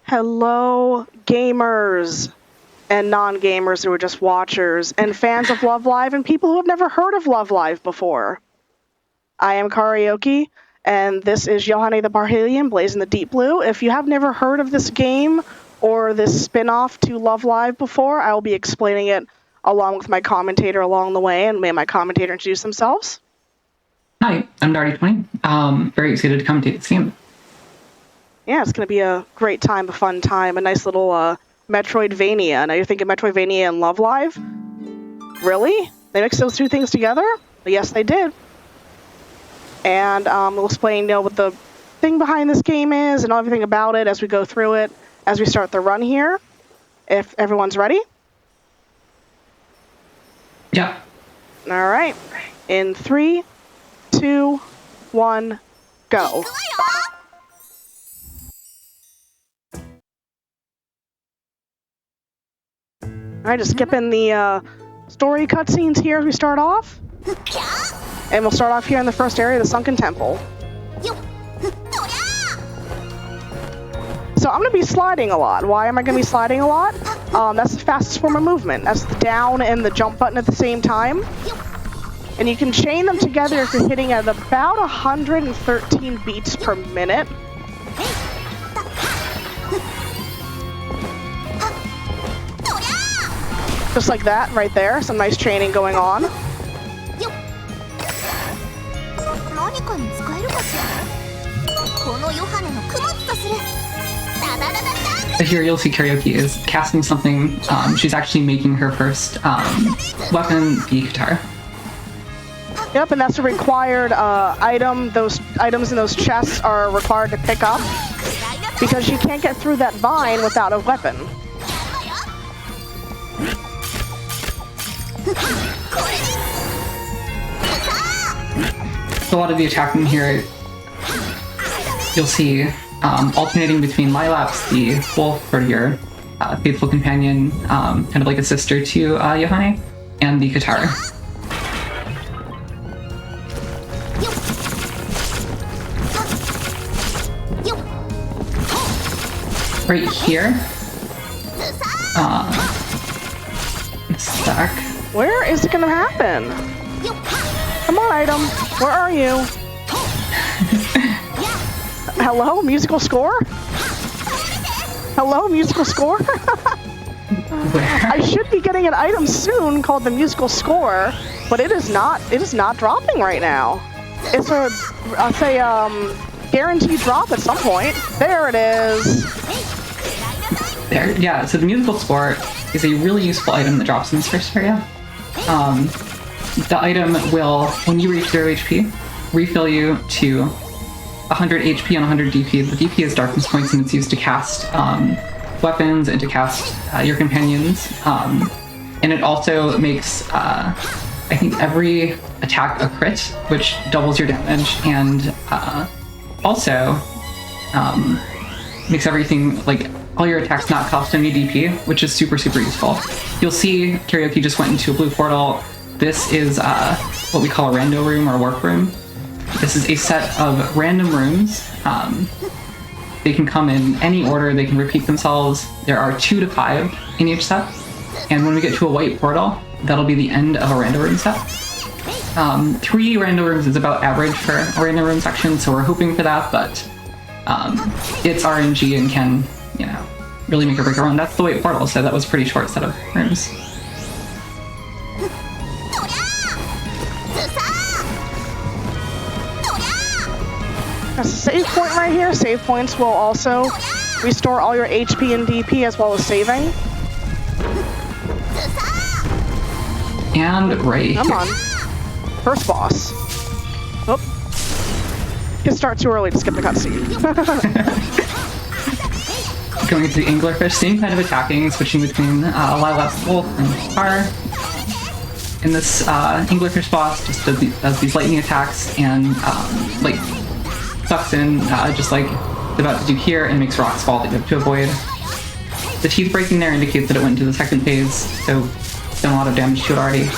Hello, gamers and non-gamers who are just watchers, and fans of Love Live, and people who have never heard of Love Live before. I am Kariohki, and this is Yohane the Parhelion, blazing the Deepblue. If you have never heard of this game or this spin-off to Love Live before, I will be explaining it along with my commentator along the way, and may my commentator introduce themselves. Hi, I'm Darty20. Very excited to commentate this game. Yeah, it's going to be a great time, a fun time, a nice little Metroidvania. Now you're thinking Metroidvania and Love Live? Really? They mixed those two things together? Yes, they did. And we'll explain, what the thing behind this game is and everything about it as we go through it, as we start the run here. If everyone's ready? Yeah. All right. In 3, 2, 1, go. All right, just skipping the story cutscenes here as we start off. And we'll start off here in the first area, the Sunken Temple. So I'm going to be sliding a lot. Why am I going to be sliding a lot? That's the fastest form of movement. That's the down and the jump button at the same time. And you can chain them together if you're hitting at about 113 beats per minute. Just like that, right there. Some nice training going on. Here you'll see Kariohki is casting something. She's actually making her first weapon, the guitar. Yep, and that's a required item. Those items in those chests are required to pick up because you can't get through that vine without a weapon. A lot of the attacking here, you'll see alternating between Lilaps, the wolf or your faithful companion, kind of like a sister to Yohane, and the guitar. Right here, stack. Where is it gonna happen? Come on, item. Where are you? Hello, musical score? Hello, musical score? Where? I should be getting an item soon called the musical score, but it is not dropping right now. It's a guaranteed drop at some point. There it is. There, yeah, so the musical score is a really useful item that drops in this first area. The item will, when you reach 0 HP, refill you to 100 HP and 100 DP. The DP is darkness points, and it's used to cast weapons and to cast your companions. And it also makes, I think, every attack a crit, which doubles your damage, and also makes everything, like, all your attacks not cost any DP, which is super, super useful. You'll see Kariohki just went into a blue portal. This is what we call a rando room or work room. This is a set of random rooms. They can come in any order, they can repeat themselves. There are 2 to 5 in each set. And when we get to a white portal, that'll be the end of a rando room set. 3 rando rooms is about average for a random room section, so we're hoping for that, but it's RNG and can, really make or break a run. That's the white portal, so that was a pretty short set of rooms. That's a save point right here. Save points will also restore all your HP and DP as well as saving. And right Come on. First boss. Oh. You can start too early to skip the cutscene. Going into the anglerfish, same kind of attacking, switching between Lilaps, wolf, and guitar. And this anglerfish boss just does these lightning attacks and like sucks in, just like it's about to do here, and makes rocks fall that you have to avoid. The teeth breaking there indicates that it went into the second phase, so done a lot of damage to it already.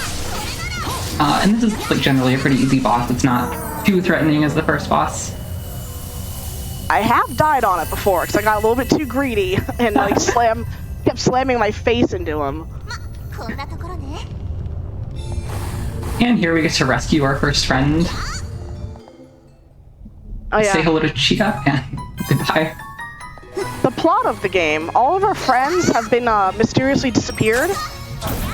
And this is like generally a pretty easy boss. It's not too threatening as the first boss. I have died on it before because I got a little bit too greedy and like kept slamming my face into him. And here we get to rescue our first friend. Oh yeah. Say hello to Chica and goodbye. The plot of the game, all of our friends have been mysteriously disappeared,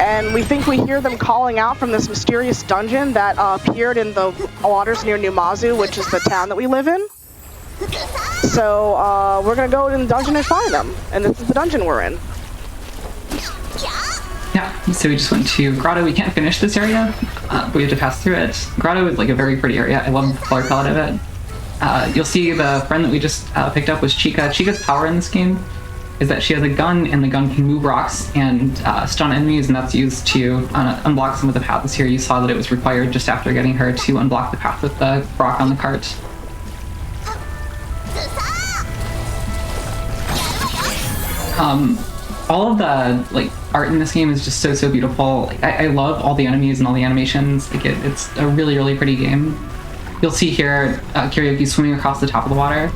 and we think we hear them calling out from this mysterious dungeon that appeared in the waters near Numazu, which is the town that we live in. So we're gonna go in the dungeon and find them, and this is the dungeon we're in. Yeah, so we just went to Grotto. We can't finish this area, but we have to pass through it. Grotto is like a very pretty area. I love the color palette of it. You'll see the friend that we just picked up was Chica. Chica's power in this game is that she has a gun, and the gun can move rocks and stun enemies, and that's used to unblock some of the paths here. You saw that it was required just after getting her to unblock the path with the rock on the cart. All of the like art in this game is just so beautiful. Like, I love all the enemies and all the animations. Like it's a really pretty game. You'll see here Karioki swimming across the top of the water.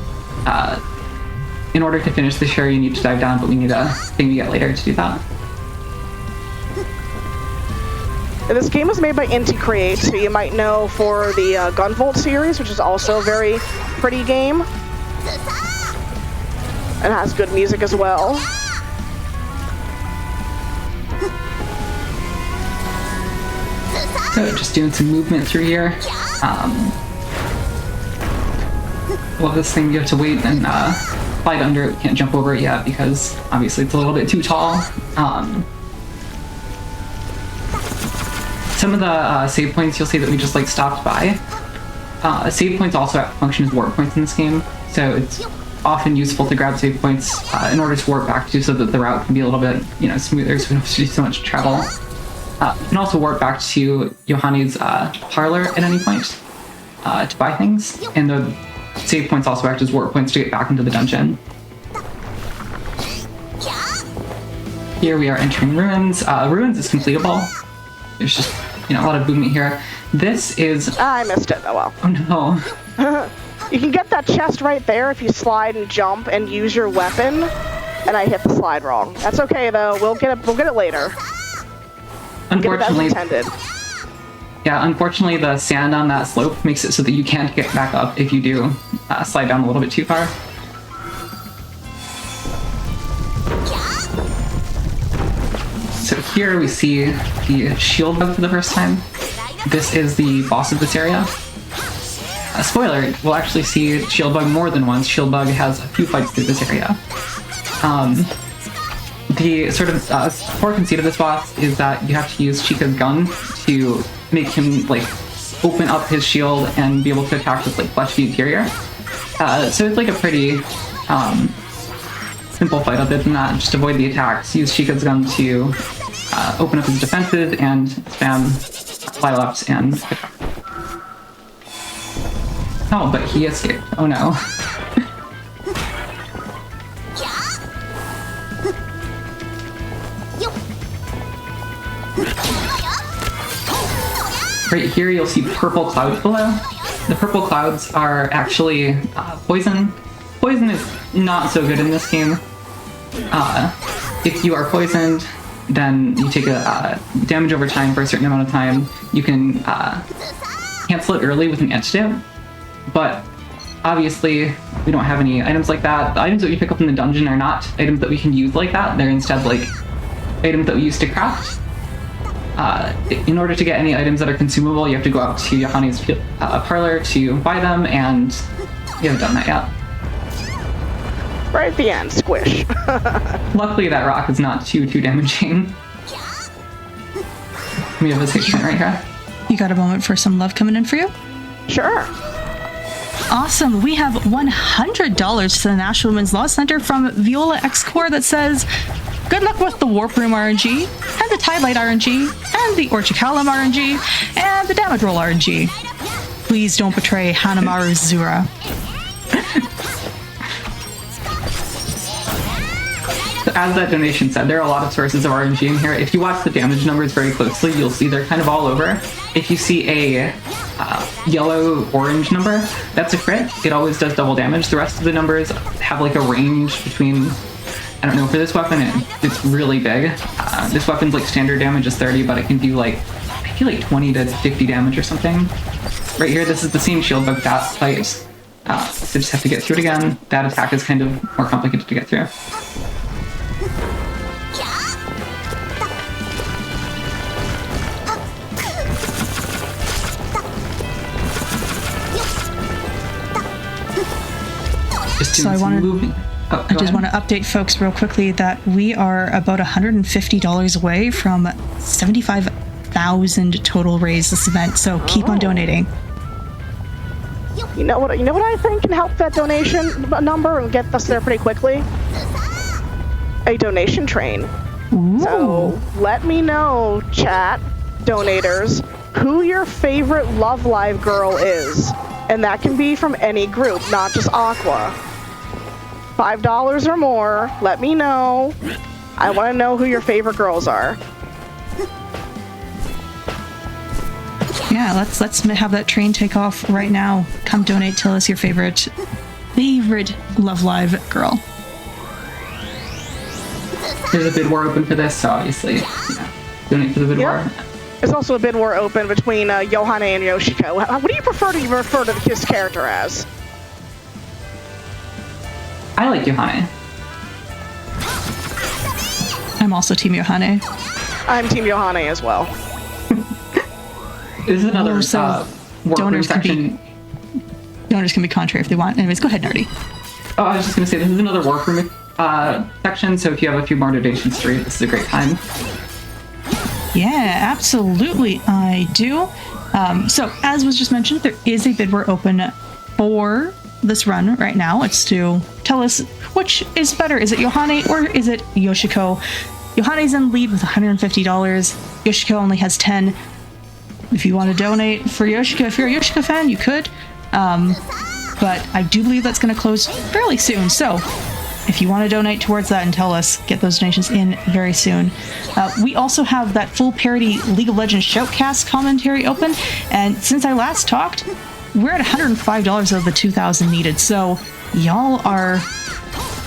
In order to finish the show, you need to dive down, but we need a thing to get later to do that. This game was made by Inti Create, who you might know for the Gunvolt series, which is also a very pretty game. And has good music as well. So just doing some movement through here. Love this thing. You have to wait and slide under it. We can't jump over it yet because obviously it's a little bit too tall. Some of the save points you'll see that we just like stopped by. Save points also function as warp points in this game, so it's often useful to grab save points in order to warp back to, so that the route can be a little bit, smoother, so we don't have to do so much travel. You can also warp back to Yohane's parlor at any point to buy things, and the save points also act as warp points to get back into the dungeon. Here we are entering ruins. Ruins is completable. There's just a lot of movement here. This is... I missed it. Oh well. Oh no. You can get that chest right there if you slide and jump and use your weapon. And I hit the slide wrong. That's okay though. We'll get it later. Unfortunately, get it as intended. Yeah, unfortunately the sand on that slope makes it so that you can't get back up if you do slide down a little bit too far. So here we see the shield bug for the first time. This is the boss of this area. Spoiler, we'll actually see shield bug more than once. Shield bug has a few fights through this area. The sort of core conceit of this boss is that you have to use Chica's gun to make him like open up his shield and be able to attack with like flesh the interior. So it's like a pretty simple fight other than that. Just avoid the attacks. Use Chica's gun to open up his defenses and spam fly lefts and attack. Oh, but he escaped. Oh no. Right here you'll see purple clouds below. The purple clouds are actually poison. Poison is not so good in this game. If you are poisoned, then you take a damage over time for a certain amount of time. You can cancel it early with an antidote, but obviously we don't have any items like that. The items that we pick up in the dungeon are not items that we can use like that. They're instead like items that we use to craft. In order to get any items that are consumable, you have to go out to Yohane's parlor to buy them, and we haven't done that yet. Right at the end, squish. Luckily, that rock is not too damaging. We have a save point right here. You got a moment for some love coming in for you? Sure. Awesome. We have $100 to the National Women's Law Center from Viola X Core that says, good luck with the Warp Room RNG, and the Tide Light RNG, and the Orchicalum RNG, and the Damage Roll RNG. Please don't betray Hanamaru Zura. As that donation said, there are a lot of sources of RNG in here. If you watch the damage numbers very closely, you'll see they're kind of all over. If you see a yellow-orange number, that's a crit. It always does double damage. The rest of the numbers have like a range between, I don't know, for this weapon, it's really big. This weapon's like standard damage is 30, but it can do like, I feel like 20 to 50 damage or something. Right here, this is the same shield bug that fight. So just have to get through it again. That attack is kind of more complicated to get through. So I just want to update folks real quickly that we are about $150 away from 75,000 total raise this event. So keep on donating. You know what I think can help that donation number and get us there pretty quickly? A donation train. Ooh. So let me know, chat, donators, who your favorite Love Live girl is. And that can be from any group, not just Aqua. $5 or more, let me know. I want to know who your favorite girls are. Yeah, let's have that train take off right now. Come donate, tell us your favorite Love Live girl. There's a bid war open for this, so obviously, yeah, donate for the bid war. There's also a bid war open between Yohane and Yoshiko. What do you prefer to refer to his character as? I like Yohane. I'm also Team Yohane. I'm Team Yohane as well. This is another donors section. Donors can be contrary if they want. Anyways, go ahead, Nerdy. Oh, I was just going to say, this is another workroom section, so if you have a few more donations to read, this is a great time. Yeah, absolutely, I do. So, as was just mentioned, there is a bid war open for this run right now. It's to tell us which is better. Is it Yohane or is it Yoshiko? Yohane's in lead with $150. Yoshiko only has 10. If you want to donate for Yoshiko, if you're a Yoshiko fan, you could. But I do believe that's going to close fairly soon. So if you want to donate towards that and tell us, get those donations in very soon. We also have that full parody League of Legends Shoutcast commentary open. And since I last talked, we're at $105 of the 2,000 needed. So y'all are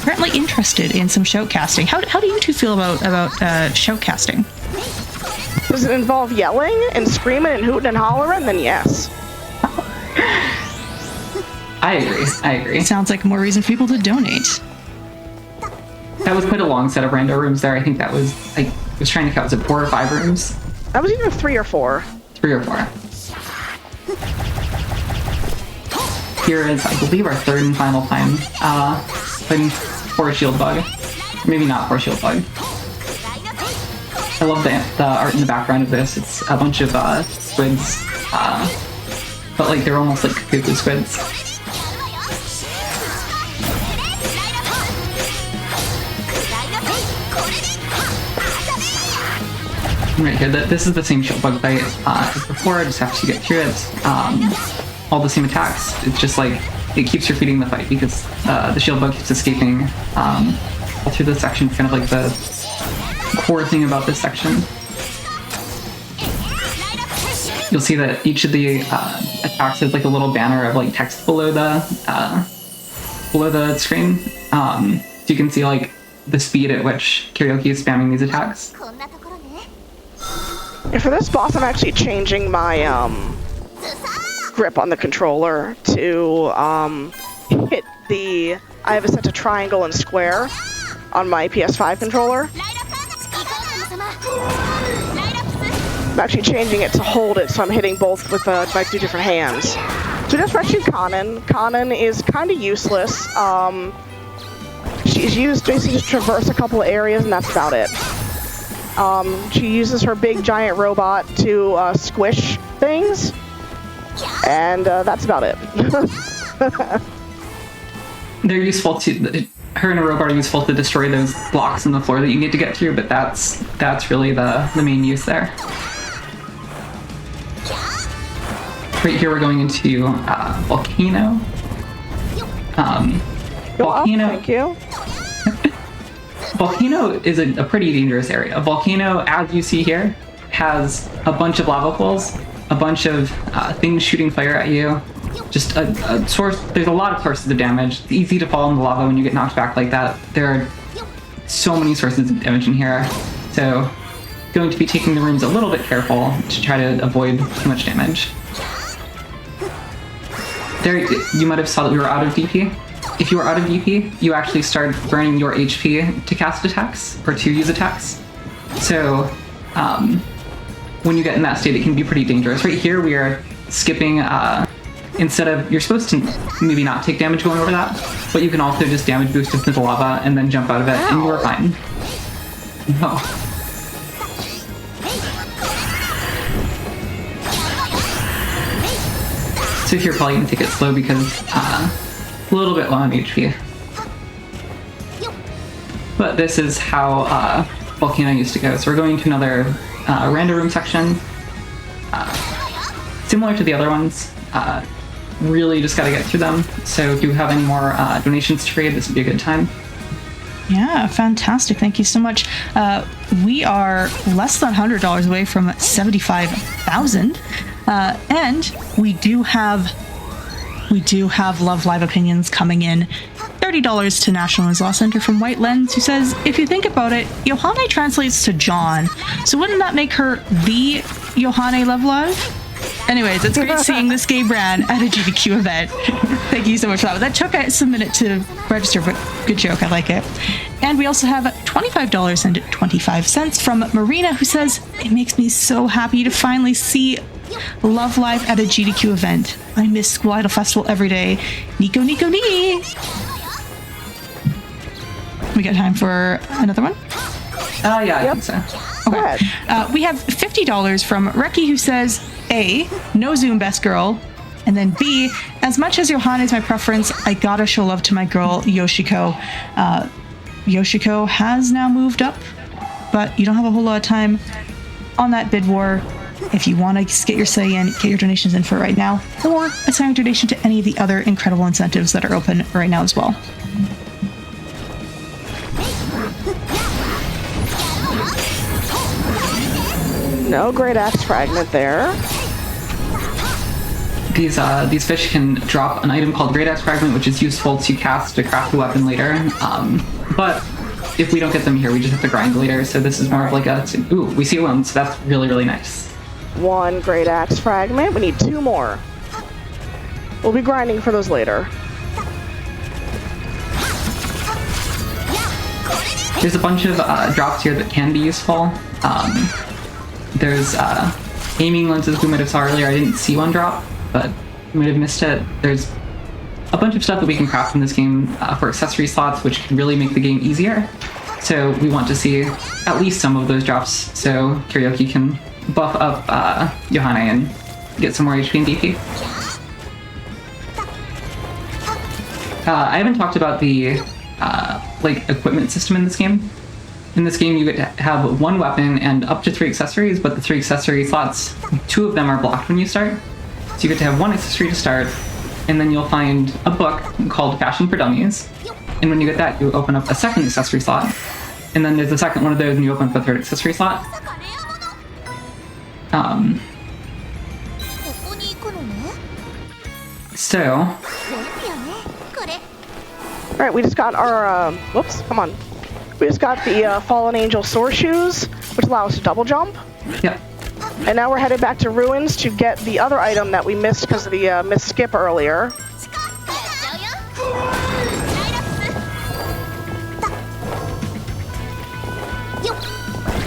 apparently interested in some shoutcasting. How do you two feel about shoutcasting? Does it involve yelling and screaming and hooting and hollering? Then yes. I agree. Sounds like more reason for people to donate. That was quite a long set of rando rooms there. I think that was, I was trying to count, was it 4 or 5 rooms? That was either 3 or 4. 3 or 4. Here is, I believe, our third and final time fighting for a shield bug. Maybe not for a shield bug. I love the art in the background of this. It's a bunch of squids, but like they're almost like cuckoo squids. Right here, this is the same shield bug fight as before. I just have to get through it. All the same attacks. It's just like it keeps repeating the fight because the shield bug keeps escaping all through this section. It's kind of like the core thing about this section. You'll see that each of the attacks has like a little banner of like text below the screen, so you can see like the speed at which Kariohki is spamming these attacks. And for this boss, I'm actually changing my grip on the controller to hit the. I have it set to triangle and square on my PS5 controller. I'm actually changing it to hold it, so I'm hitting both with my 2 different hands. So just rescued Kanan. Kanan is kind of useless. She's used basically to traverse a couple of areas, and that's about it. She uses her big giant robot to squish things, and that's about it. They're useful to. Her and a robot are useful to destroy those blocks in the floor that you need to get through, but that's really the main use there. Right here we're going into Volcano. Volcano. Thank you. Volcano is a pretty dangerous area. Volcano, as you see here, has a bunch of lava pools a bunch of things shooting fire at you. Just a source. There's a lot of sources of damage. It's easy to fall in the lava when you get knocked back like that. There are so many sources of damage in here. So going to be taking the rooms a little bit careful to try to avoid too much damage. There, you might have saw that we were out of DP. If you are out of DP, you actually start burning your HP to cast attacks or to use attacks. So when you get in that state, it can be pretty dangerous. Right here, we are skipping. Instead of, you're supposed to maybe not take damage going over that, but you can also just damage boost into the lava and then jump out of it, and you're fine. No. So here, probably gonna take it slow because a little bit low on HP. But this is how Volcano used to go. So we're going to another random room section. Similar to the other ones. Really just gotta get through them. So if you have any more donations to trade, this would be a good time. Yeah, fantastic. Thank you so much. We are less than $100 away from 75,000. And we do have Love Live opinions coming in. $30 to National Women's Law Center from White Lens, who says, if you think about it, Yohane translates to John. So wouldn't that make her the Yohane Love Live? Anyways, it's great seeing this gay brand at a GDQ event. Thank you so much for that. That took a minute to register, but good joke. I like it. And we also have $25.25 from Marina, who says, it makes me so happy to finally see Love Live at a GDQ event. I miss School Idol Festival every day. Nico, Nico, Nee! We got time for another one? Yeah, I think so. Okay. We have $50 from Reki, who says, A, no Zoom best girl, and then B, as much as Yohane is my preference, I gotta show love to my girl, Yoshiko. Yoshiko has now moved up, but you don't have a whole lot of time on that bid war. If you want to get your say in, get your donations in for right now, or assign your donation to any of the other incredible incentives that are open right now as well. No great axe fragment there. These fish can drop an item called Great Axe Fragment, which is useful to cast to craft a weapon later. But if we don't get them here, we just have to grind later. So this is more of like a, ooh, we see one, so that's really, really nice. One great axe fragment. We need 2 more. We'll be grinding for those later. There's a bunch of drops here that can be useful. There's aiming lenses we might have saw earlier. I didn't see one drop, but we might have missed it. There's a bunch of stuff that we can craft in this game for accessory slots, which can really make the game easier. So we want to see at least some of those drops so Kariohki can buff up Yohane and get some more HP and DP. I haven't talked about the like equipment system in this game. In this game, you get to have 1 weapon and up to 3 accessories, but the 3 accessory slots, 2 of them are blocked when you start. So you get to have 1 accessory to start, and then you'll find a book called Fashion for Dummies. And when you get that, you open up a 2nd accessory slot. And then there's a 2nd one of those, and you open up a 3rd accessory slot. So... Alright, we just got our, whoops, come on. We just got the Fallen Angel Sword Shoes, which allow us to double jump. Yep. And now we're headed back to Ruins to get the other item that we missed because of the missed skip earlier.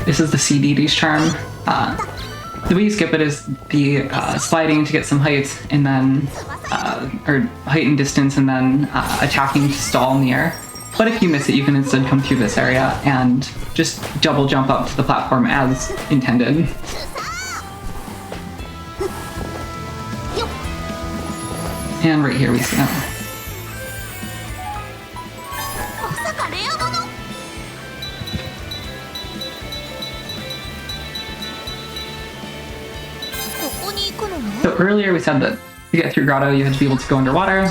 This is the CDD's charm. The way you skip it is the sliding to get some height, and then, or height and distance, and then attacking to stall in the air. But if you miss it, you can instead come through this area and just double jump up to the platform as intended. And right here we see it. So earlier we said that to get through Grotto, you had to be able to go underwater.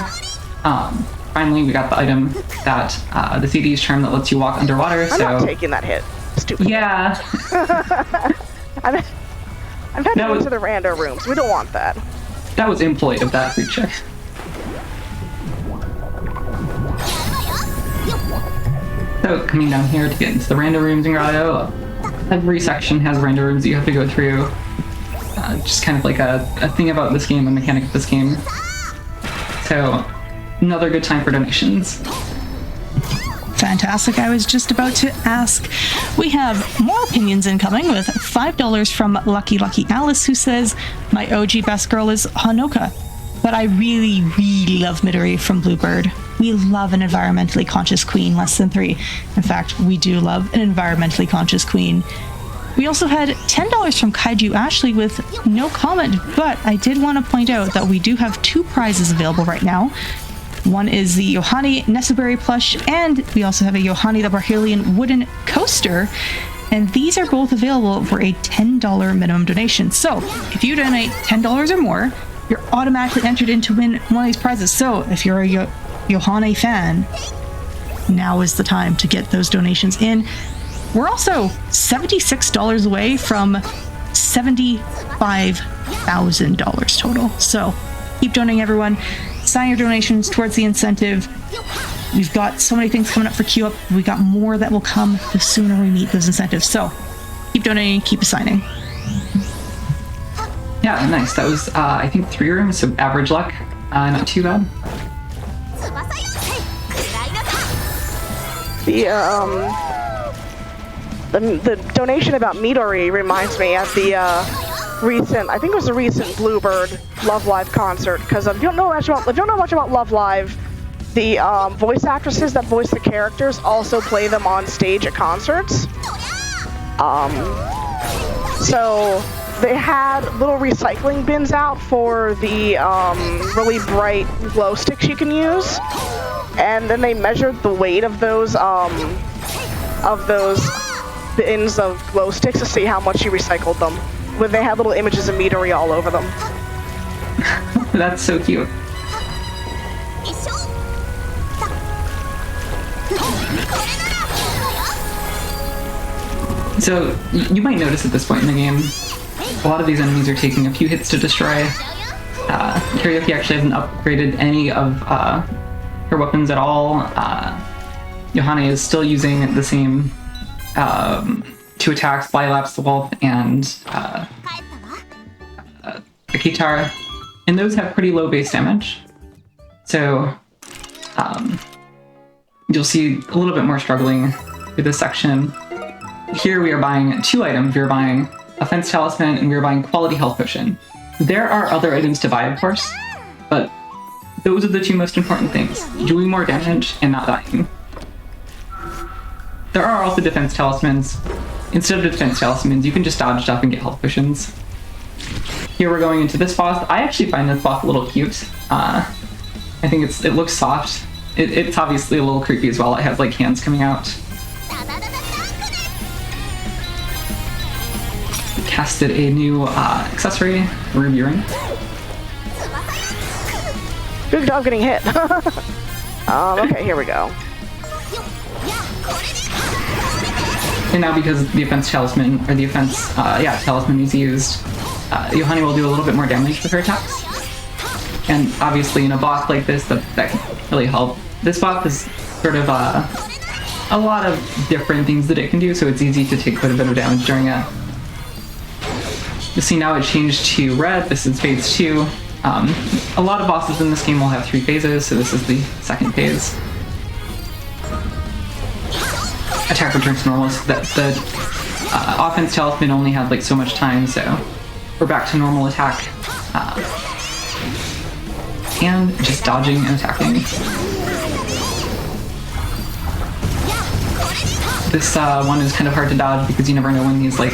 Finally, we got the item that the CD's charm that lets you walk underwater. I'm not taking that hit. Stupid. Yeah. I'm heading No. into the rando rooms. We don't want that. That was impolite of that creature. So coming down here to get into the random rooms in Grotto, every section has random rooms that you have to go through. Just kind of like a thing about this game, a mechanic of this game. So another good time for donations. Fantastic. I was just about to ask. We have more opinions incoming with $5 from Lucky Lucky Alice, who says, my OG best girl is Hanoka, but I really, really love Midori from Bluebird. We love an environmentally conscious queen, less than 3. In fact, we do love an environmentally conscious queen. We also had $10 from Kaiju Ashley with no comment, but I did want to point out that we do have 2 prizes available right now. One is the Yohane Necessary plush, and we also have a Yohane the Parhelion wooden coaster, and these are both available for a $10 minimum donation. So if you donate $10 or more, you're automatically entered in to win one of these prizes. So if you're a Yohane fan, now is the time to get those donations in. We're also $76 away from $75,000 total. So keep donating, everyone. Sign your donations towards the incentive. We've got so many things coming up for Queue Up. We got more that will come the sooner we meet those incentives. So keep donating, keep assigning. Yeah, nice. That was, I think, 3 rooms, so average luck. Not too bad. The donation about Midori reminds me of the recent, I think it was a recent Bluebird Love Live concert, because if you don't know much about Love Live, the voice actresses that voice the characters also play them on stage at concerts. So they had little recycling bins out for the really bright glow sticks you can use, and then they measured the weight of those bins of glow sticks to see how much you recycled them. When they had little images of Midori all over them. That's so cute. So you might notice at this point in the game, a lot of these enemies are taking a few hits to destroy. Kariohki actually hasn't upgraded any of her weapons at all. Yohane is still using the same 2 attacks, Flylaps the Wolf, and the Kitar, and those have pretty low base damage. So you'll see a little bit more struggling through this section. Here we are buying 2 items. We are buying Offense Talisman, and we are buying Quality Health Potion. There are other items to buy, of course, but those are the 2 most important things. Doing more damage and not dying. There are also defense talismans. Instead of defense talismans, you can just dodge stuff and get health potions. Here we're going into this boss. I actually find this boss a little cute. I think it looks soft. It's obviously a little creepy as well. It has like hands coming out. Casted a new accessory, Ruby Ring. Good job getting hit. Okay, here we go. And now because the offense talisman, or the offense, talisman is used, Yohane will do a little bit more damage with her attacks. And obviously in a boss like this, that can really help. This boss is sort of a lot of different things that it can do, so it's easy to take quite a bit of damage during it. You'll see now it changed to red. This is phase 2. A lot of bosses in this game will have 3 phases, so this is the 2nd phase. Attack returns to normal, so that the offense talisman only had like so much time, so we're back to normal attack. And just dodging and attacking. This one is kind of hard to dodge because you never know when these like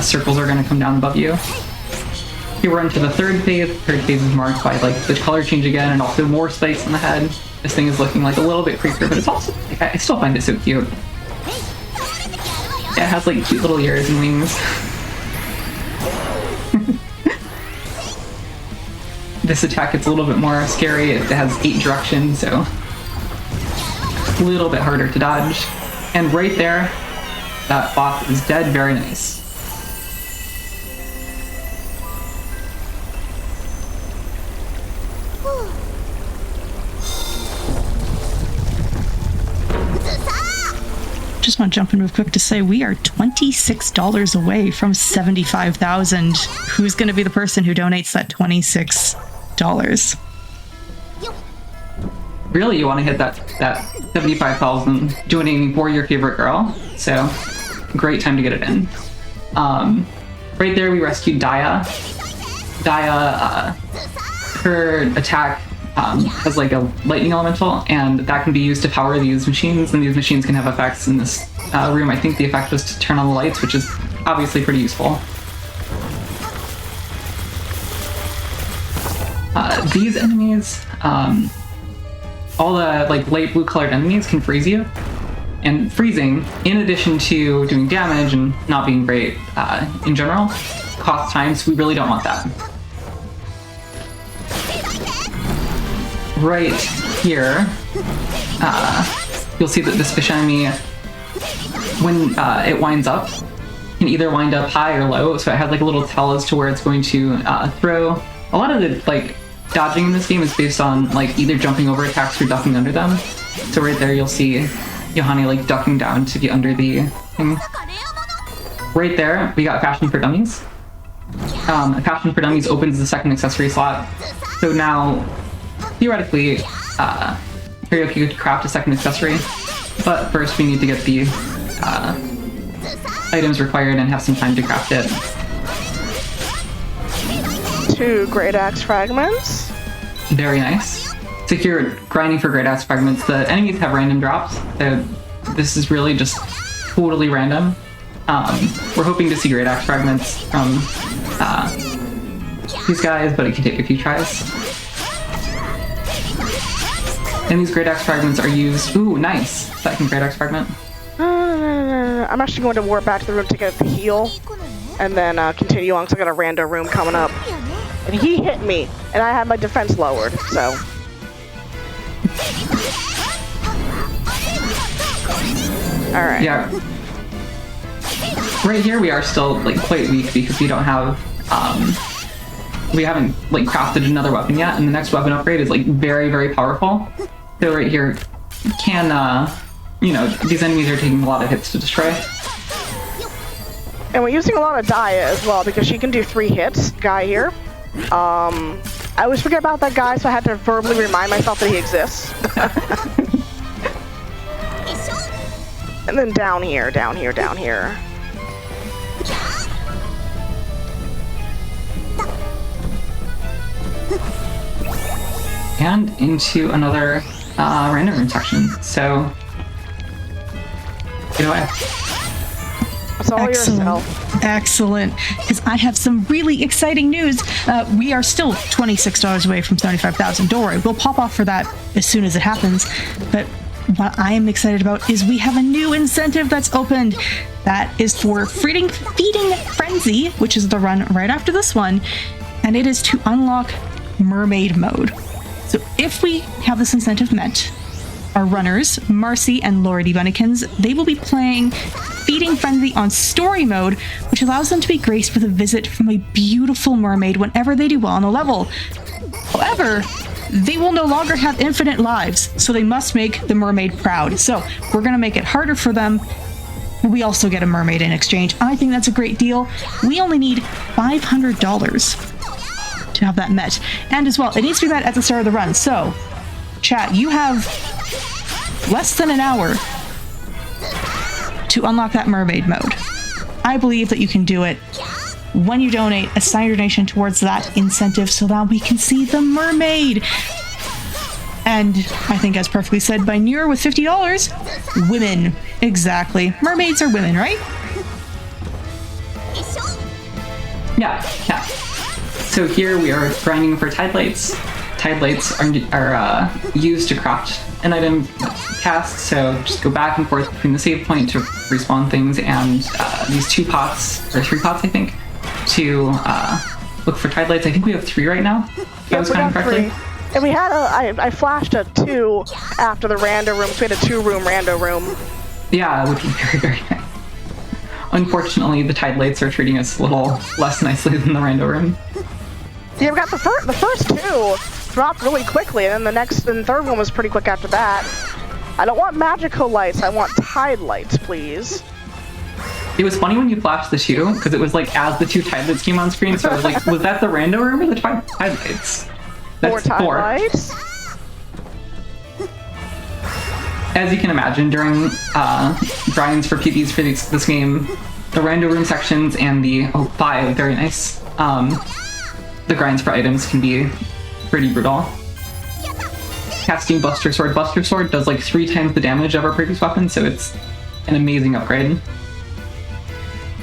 circles are going to come down above you. Here we're into the 3rd phase. The 3rd phase is marked by like the color change again, and also more spikes in the head. This thing is looking like a little bit creepier, but it's also, I still find it so cute. Yeah, it has like cute little ears and wings. This attack gets a little bit more scary. It has 8 directions, so a little bit harder to dodge. And right there, that boss is dead. Very nice. just want to jump in real quick to say we are $26 away from 75,000. Who's going to be the person who donates that $26? Really, you want to hit that 75,000 donating for your favorite girl. So, great time to get it in. Right there, we rescued Daya. Daya, her attack has like a lightning elemental, and that can be used to power these machines, and these machines can have effects in this room. I think the effect was to turn on the lights, which is obviously pretty useful. These enemies, all the like light blue colored enemies can freeze you, and freezing, in addition to doing damage and not being great in general, costs time, so we really don't want that. Right here, you'll see that this fish enemy, when it winds up, can either wind up high or low, so it has like a little tell as to where it's going to throw. A lot of the like dodging in this game is based on like either jumping over attacks or ducking under them. So right there you'll see Yohane like ducking down to get under the thing. Right there, we got Fashion for Dummies. Fashion for Dummies opens the second accessory slot. So now, theoretically, Kariohki could craft a second accessory, but first we need to get the items required and have some time to craft it. 2 Great Axe Fragments. Very nice. So if you're grinding for Great Axe Fragments, the enemies have random drops, so this is really just totally random. We're hoping to see Great Axe Fragments from these guys, but it can take a few tries. And these Great Axe Fragments are used... Ooh, nice! Second Great Axe Fragment. I'm actually going to warp back to the room to get the heal, and then continue on, because I got a rando room coming up. And he hit me, and I had my defense lowered, so... Alright. Yeah. Right here we are still like quite weak because we don't have we haven't like crafted another weapon yet, and the next weapon upgrade is like very, very powerful. So right here can you know, these enemies are taking a lot of hits to destroy. And we're using a lot of Daya as well, because she can do 3 hits, guy here. I always forget about that guy, so I had to verbally remind myself that he exists. And then down here, down here, down here. And into another random room section. So, get away. It's all yourself. Excellent. Because I have some really exciting news. We are still $26 away from 75,000. Don't worry, we'll pop off for that as soon as it happens. But what I am excited about is we have a new incentive that's opened. That is for Feeding Frenzy, which is the run right after this one. And it is to unlock Mermaid Mode. So if we have this incentive met, our runners, Marcy and Lordy Bunnykins, they will be playing Feeding Frenzy on Story Mode, which allows them to be graced with a visit from a beautiful mermaid whenever they do well on a level. However, they will no longer have infinite lives, so they must make the mermaid proud. So we're going to make it harder for them. We also get a mermaid in exchange. I think that's a great deal. We only need $500 to have that met. And as well, it needs to be met at the start of the run. So, chat, you have less than an hour to unlock that mermaid mode. I believe that you can do it. When you donate, assign your donation towards that incentive so that we can see the mermaid. And I think, as perfectly said by Near with $50, women. Exactly. Mermaids are women, right? Yeah. So here we are grinding for tide lights. Tide lights are used to craft an item cast, so just go back and forth between the save point to respawn things and these 2 pots, or 3 pots I think, to look for tide lights. I think we have 3 right now, if I was counting correctly. 3. And we had I flashed a 2 after the rando room, so we had a 2-room rando room. Yeah, which was very, very nice. Unfortunately, the tide lights are treating us a little less nicely than the rando room. Yeah, we got the first 2 dropped really quickly, and then the third one was pretty quick after that. I don't want magical lights, I want tide lights, please. It was funny when you flashed the two, because it was like as the two tide lights came on screen, so I was like, was that the rando room or the tide lights? That's 4 tide lights? As you can imagine, during grinds for PBs for this game, the rando room sections and the 5, very nice. The grinds for items can be pretty brutal. Casting Buster Sword. Buster Sword does like 3 times the damage of our previous weapon, so it's an amazing upgrade.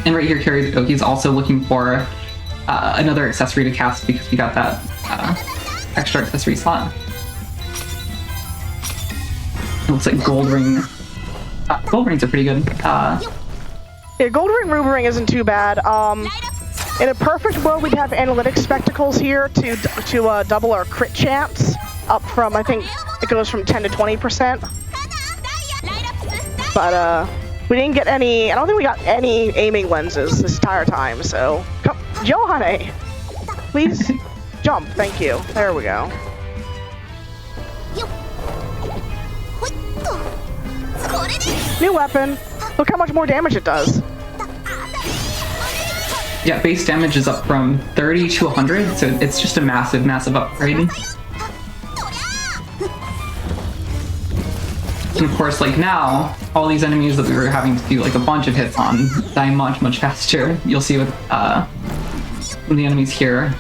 And right here, Karioki is also looking for another accessory to cast because we got that extra accessory slot. It looks like gold ring. Gold rings are pretty good. Yeah, gold ring, ruby ring isn't too bad. In a perfect world, we'd have analytics spectacles here to double our crit chance up from, I think it goes from 10 to 20%. But we didn't get any. I don't think we got any aiming lenses this entire time. So, come, Yohane, please jump. Thank you. There we go. New weapon. Look how much more damage it does. Yeah, base damage is up from 30 to 100, so it's just a massive, massive upgrade. And of course, like now, all these enemies that we were having to do like a bunch of hits on die much, much faster. You'll see with the enemies here.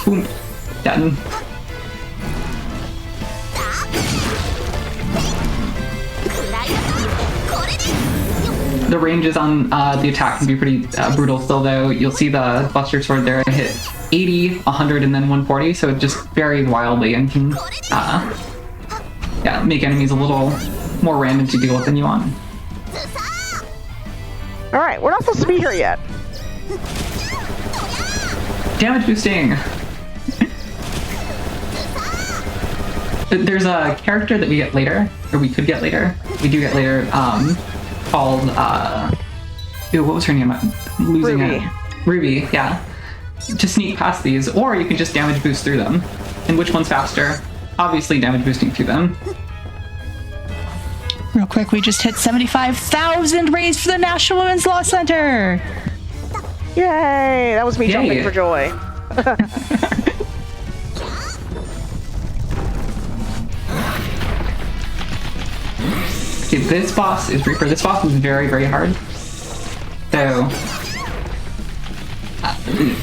Boom, dead. The ranges on the attack can be pretty brutal still, though. You'll see the Buster Sword there hit 80, 100, and then 140, so it just varies wildly and can yeah, make enemies a little more random to deal with than you want. Alright, we're not supposed to be here yet. Damage boosting! There's a character that we get later, or we could get later. We do get later, called, ew, what was her name? I'm losing Ruby. it. Ruby, yeah. To sneak past these, or you can just damage boost through them. And which one's faster? Obviously damage boosting through them. Real quick, we just hit 75,000 raised for the National Women's Law Center! Yay! That was me jumping for joy. Okay, this boss is Reaper. This boss is very, very hard. So,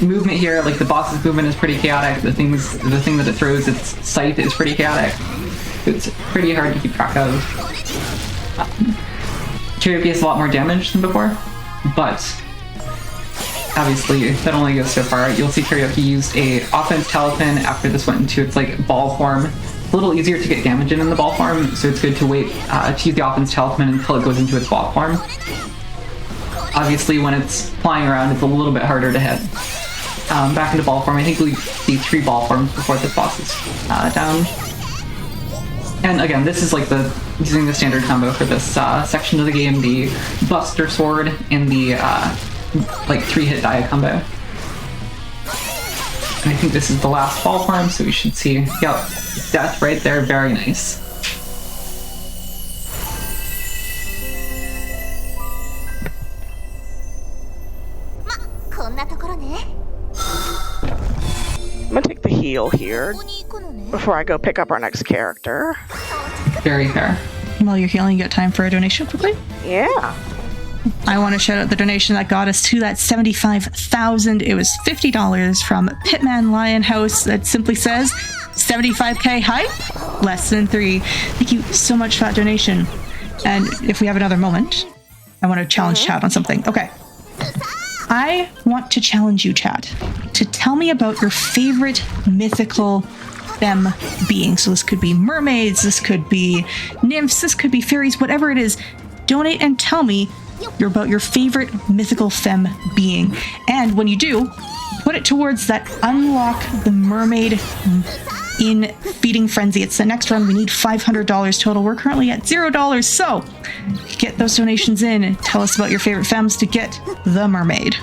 movement here, like the boss's movement is pretty chaotic. The thing that it throws, its sight is pretty chaotic. It's pretty hard to keep track of. Karioki has a lot more damage than before, but obviously that only goes so far. You'll see Karioki used a offense talisman after this went into its like ball form. It's a little easier to get damage in the ball form, so it's good to wait to use the offense talisman until it goes into its ball form. Obviously, when it's flying around, it's a little bit harder to hit. Back into ball form, I think we see 3 ball forms before this boss is down. And again, this is like using the standard combo for this section of the game, the Buster Sword and the like 3-hit Dia combo. And I think this is the last ball form, so we should see, yep, death right there, very nice. I'm gonna take the heal here before I go pick up our next character. Very fair. While you're healing, you got time for a donation quickly? Yeah. I want to shout out the donation that got us to that 75,000. It was $50 from Pitman Lionhouse that simply says 75k hype, less than 3. Thank you so much for that donation. And if we have another moment, I want to challenge chat on something. Okay. I want to challenge you, chat, to tell me about your favorite mythical femme being. So this could be mermaids, this could be nymphs, this could be fairies, whatever it is. Donate and tell me about your favorite mythical femme being. And when you do, put it towards that unlock the mermaid in Feeding Frenzy. It's the next run. We need $500 total. We're currently at $0. So get those donations in and tell us about your favorite femmes to get the mermaid.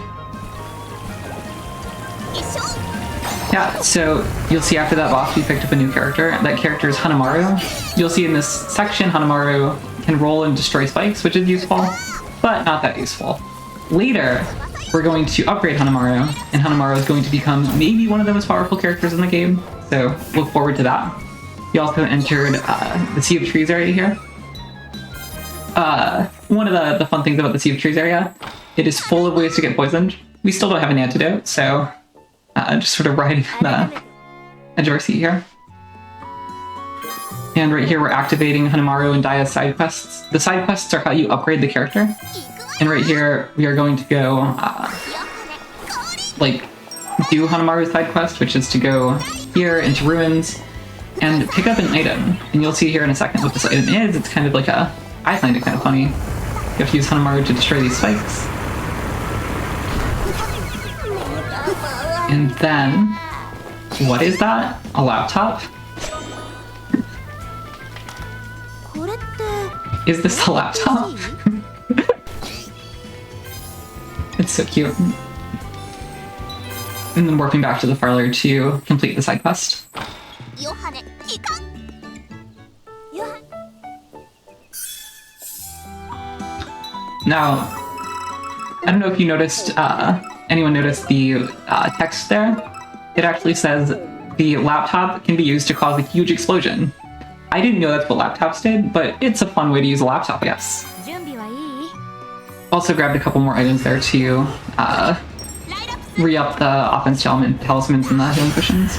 Yeah, so you'll see after that boss we picked up a new character. That character is Hanamaru. You'll see in this section Hanamaru can roll and destroy spikes, which is useful, but not that useful. Later, we're going to upgrade Hanamaru, and Hanamaru is going to become maybe one of the most powerful characters in the game, so look forward to that. You also entered the Sea of Trees area here. One of the fun things about the Sea of Trees area, it is full of ways to get poisoned. We still don't have an antidote, so just sort of riding the edge of our seat here. And right here we're activating Hanamaru and Daya's side quests. The side quests are how you upgrade the character. And right here we are going to go like do Hanamaru's side quest, which is to go here into ruins and pick up an item. And you'll see here in a second what this item is. It's kind of like I find it kind of funny. You have to use Hanamaru to destroy these spikes. And then, what is that? A laptop? Is this a laptop? It's so cute. And then warping back to the parlor to complete the side quest. Now, I don't know if you noticed, anyone noticed the text there? It actually says the laptop can be used to cause a huge explosion. I didn't know that's what laptops did, but it's a fun way to use a laptop, I guess. Also grabbed a couple more items there to re-up the offense talismans and the healing cushions.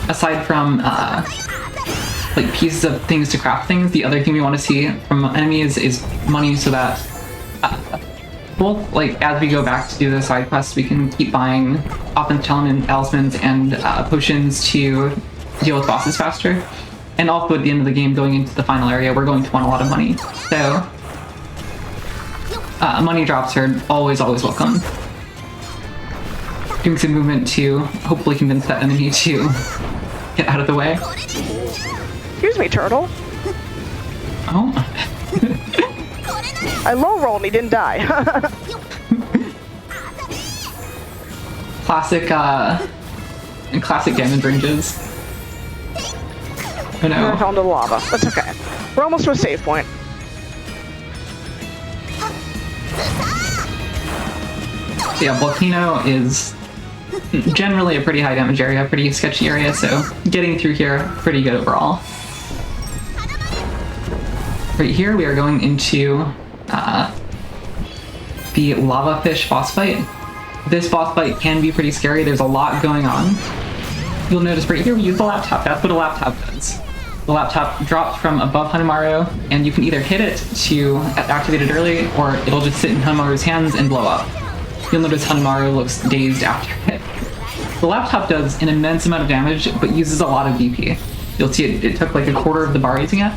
Aside from like pieces of things to craft things, the other thing we want to see from enemies is money, so that both like as we go back to do the side quests, we can keep buying offense talismans and potions to deal with bosses faster. And also at the end of the game, going into the final area, we're going to want a lot of money. So money drops are always welcome. Doing some movement to hopefully convince that enemy to get out of the way. Excuse me, turtle. Oh. I low rolled and he didn't die. Classic damage ranges. Oh no. I fell into the lava. That's okay. We're almost to a save point. Yeah, Volcano is generally a pretty high damage area, pretty sketchy area, so getting through here, pretty good overall. Right here, we are going into the lava fish boss fight. This boss fight can be pretty scary. There's a lot going on. You'll notice right here we use the laptop. That's what a laptop does. The laptop drops from above Hanamaru, and you can either hit it to activate it early, or it'll just sit in Hanamaru's hands and blow up. You'll notice Hanamaru looks dazed after it. The laptop does an immense amount of damage, but uses a lot of DP. You'll see it took like a quarter of the bar using it.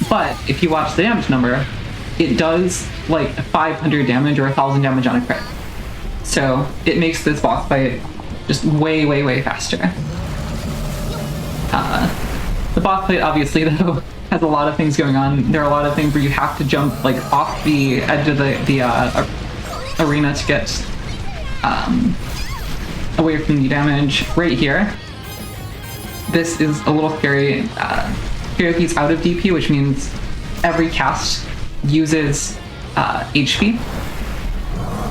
But if you watch the damage number, it does like 500 damage or 1,000 damage on a crit. So it makes this boss fight just way faster. The boss fight obviously though has a lot of things going on. There are a lot of things where you have to jump like off the edge of the arena to get away from the damage. Right here, this is a little scary. Karioki's out of DP, which means every cast uses HP.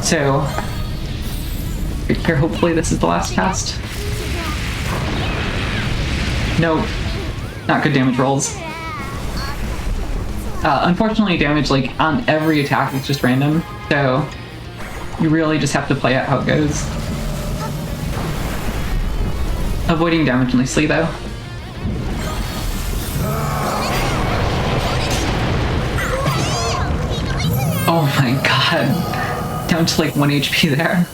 So right here, hopefully this is the last cast. No, not good damage rolls. Unfortunately, damage like on every attack is just random, so you really just have to play it how it goes. Avoiding damage nicely though. Oh my god, down to like 1 HP there.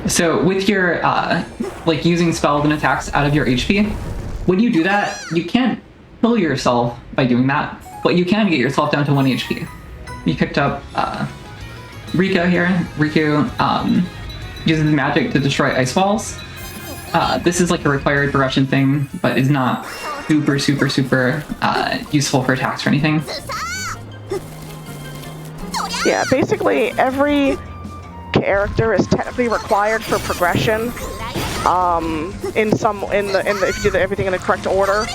So with your, like using spells and attacks out of your HP, when you do that, you can't kill yourself by doing that, but you can get yourself down to 1 HP. You picked up Riku here. Riku uses magic to destroy ice walls. This is like a required progression thing, but is not super useful for attacks or anything. Yeah, basically every character is technically required for progression. If you do everything in the correct order.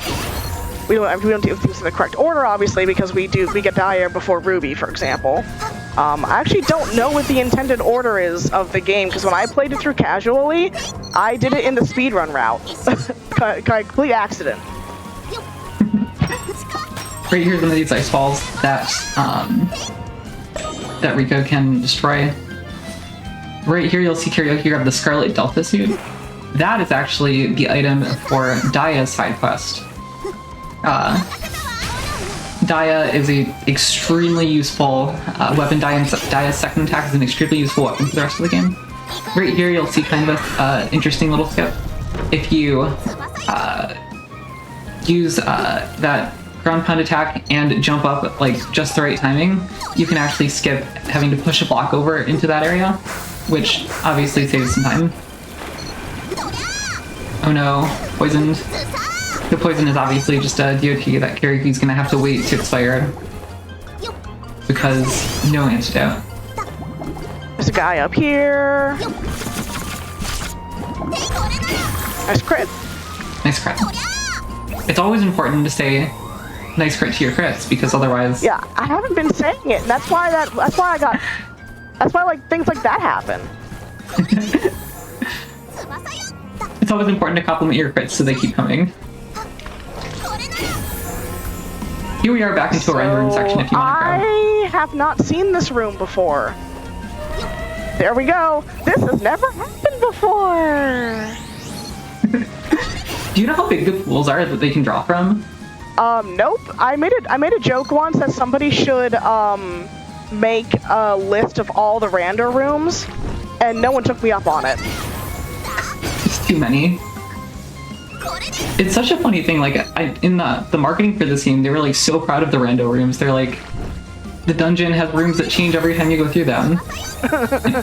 We don't do things in the correct order, obviously, because we get Daya before Ruby, for example. I actually don't know what the intended order is of the game, because when I played it through casually, I did it in the speedrun route. Complete accident. Right here's one of these ice balls that that Rico can destroy. Right here you'll see Karioki grab the Scarlet Delta suit. That is actually the item for Daya's side quest. Daya is a extremely useful weapon. Daya's second attack is an extremely useful weapon for the rest of the game. Right here you'll see kind of an interesting little skip. If you use that ground pound attack and jump up like just the right timing, you can actually skip having to push a block over into that area, which obviously saves some time. Oh no, poisoned. The poison is obviously just a DOT that Karioki's gonna have to wait to expire because no antidote. There's a guy up here. Nice crit. Nice crit. It's always important to say nice crit to your crits because otherwise. Yeah, I haven't been saying it. And that's why like things like that happen. It's always important to compliment your crits so they keep coming. Here we are back into a random room section if you want to grab. I have not seen this room before. There we go. This has never happened before. Do you know how big the pools are that they can draw from? Nope. I made a joke once that somebody should make a list of all the rando rooms, and no one took me up on it. It's too many. It's such a funny thing, like, in the marketing for this game, they were, like, so proud of the rando rooms. They're like, the dungeon has rooms that change every time you go through them.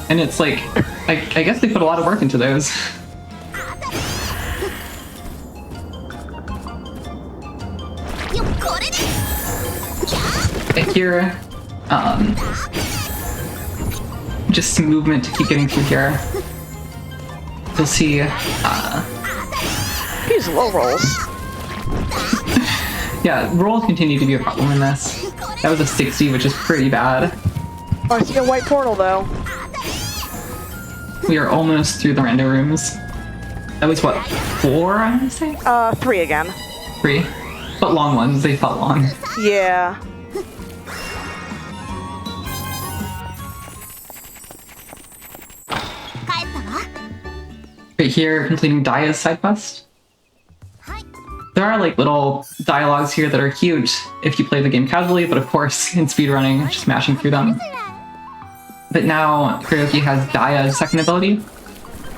And it's like, I guess they put a lot of work into those. Here, just some movement to keep getting through here. You'll see, These low rolls. Yeah, rolls continue to be a problem in this. That was a 60, which is pretty bad. Oh, I see a white portal, though. We are almost through the rando rooms. That was, what, 4, I want to say? 3 again. 3. But long ones, they felt long. Yeah. Right here, completing Daya's side quest. There are like little dialogues here that are huge if you play the game casually, but of course in speedrunning, just mashing through them. But now Karioki has Daya's second ability,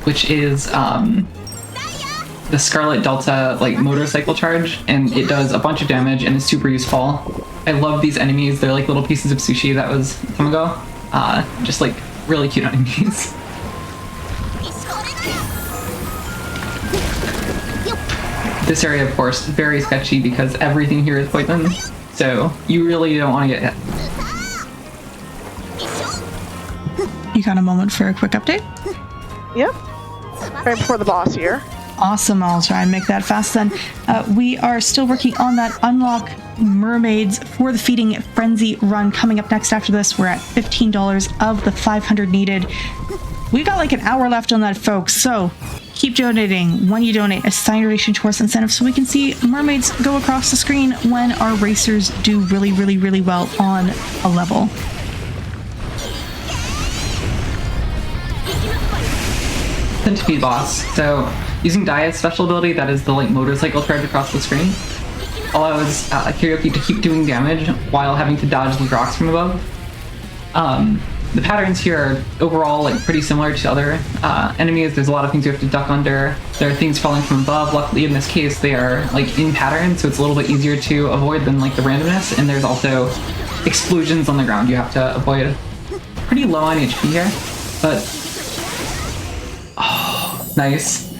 which is the Scarlet Delta like motorcycle charge, and it does a bunch of damage and is super useful. I love these enemies. They're like little pieces of sushi that was Tamago. Just like really cute enemies. This area, of course, very sketchy because everything here is poison, so you really don't want to get hit. You got a moment for a quick update? Yep. Right before the boss here. Awesome. I'll try and make that fast then. We are still working on that unlock mermaids for the feeding frenzy run coming up next after this. We're at $15 of the 500 needed. We've got like an hour left on that, folks, so keep donating. When you donate, assign your donation to our incentive so we can see mermaids go across the screen when our racers do really, really, really well on a level. Centipede boss. So using Daya's special ability, that is the like motorcycle charge across the screen, allows Karioki to keep doing damage while having to dodge the rocks from above. The patterns here are overall like pretty similar to other enemies. There's a lot of things you have to duck under. There are things falling from above. Luckily in this case they are like in pattern, so it's a little bit easier to avoid than like the randomness, and there's also explosions on the ground you have to avoid. Pretty low on HP here, but oh, nice.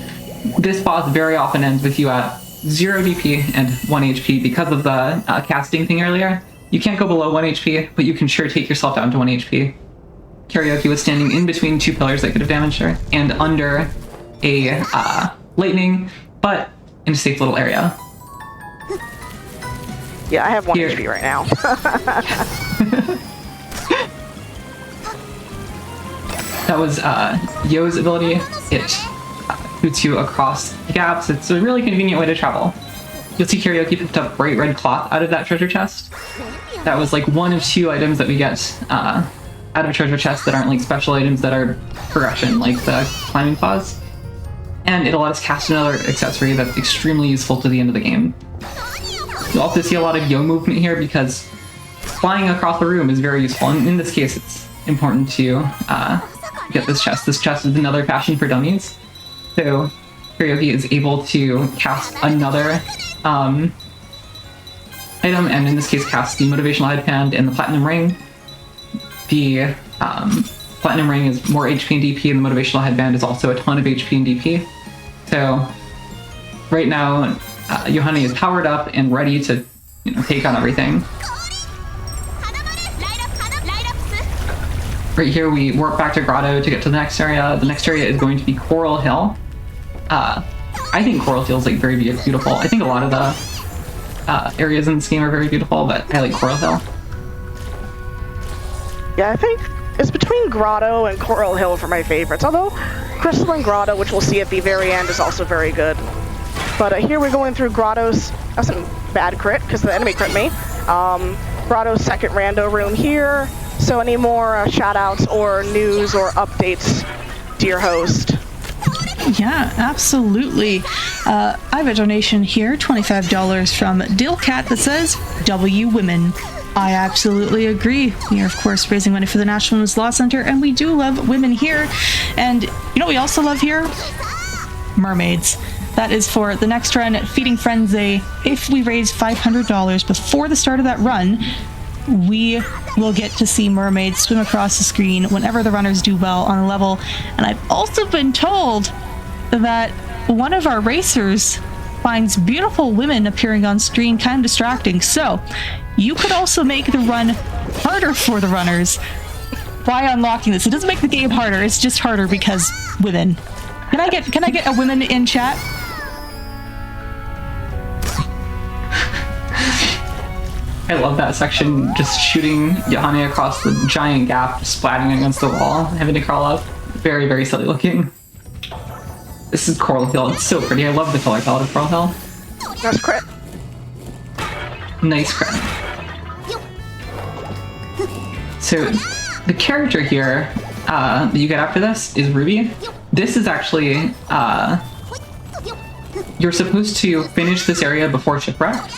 This boss very often ends with you at 0 DP and 1 HP because of the casting thing earlier. You can't go below 1 HP, but you can sure take yourself down to 1 HP. Karioki was standing in between two pillars that could have damaged her, and under a lightning, but in a safe little area. Yeah, I have 1 Here. HP right now. That was Yo's ability. It shoots you across gaps. It's a really convenient way to travel. You'll see Karioki picked up bright red cloth out of that treasure chest. That was like one of 2 items that we get out of treasure chests that aren't like special items that are progression, like the climbing claws. And it allowed us cast another accessory that's extremely useful to the end of the game. You'll also see a lot of Yo movement here because flying across the room is very useful. And in this case, it's important to get this chest. This chest is another fashion for dummies. So Karioki is able to cast another item, and in this case cast the motivational headband and the platinum ring. The platinum ring is more HP and DP, and the motivational headband is also a ton of HP and DP. So right now, Yohane is powered up and ready to, take on everything. Right here, we warp back to Grotto to get to the next area. The next area is going to be Coral Hill. I think Coral Hill is like very beautiful. I think a lot of the areas in this game are very beautiful, but I like Coral Hill. Yeah, I think it's between Grotto and Coral Hill for my favorites, although Crystalline Grotto, which we'll see at the very end, is also very good. But here we're going through Grotto's... That's a bad crit, because the enemy crit me. Grotto's second rando room here. So any more shout-outs or news or updates, dear host? Yeah, absolutely. I have a donation here, $25 from Dillcat that says, W Women. I absolutely agree. We are, of course, raising money for the National Women's Law Center, and we do love women here. And you know what we also love here? Mermaids. That is for the next run, Feeding Frenzy. If we raise $500 before the start of that run, we will get to see mermaids swim across the screen whenever the runners do well on a level. And I've also been told that one of our racers finds beautiful women appearing on screen kind of distracting. So you could also make the run harder for the runners by unlocking this. It doesn't make the game harder, it's just harder because women. Can I get a women in chat? I love that section, just shooting Yohane across the giant gap, splatting against the wall, having to crawl up. Very, very silly looking. This is Coral Hill. It's so pretty. I love the color palette of Coral Hill. Nice crit. Nice crit. So the character here that you get after this is Ruby. This is actually you're supposed to finish this area before Shipwreck.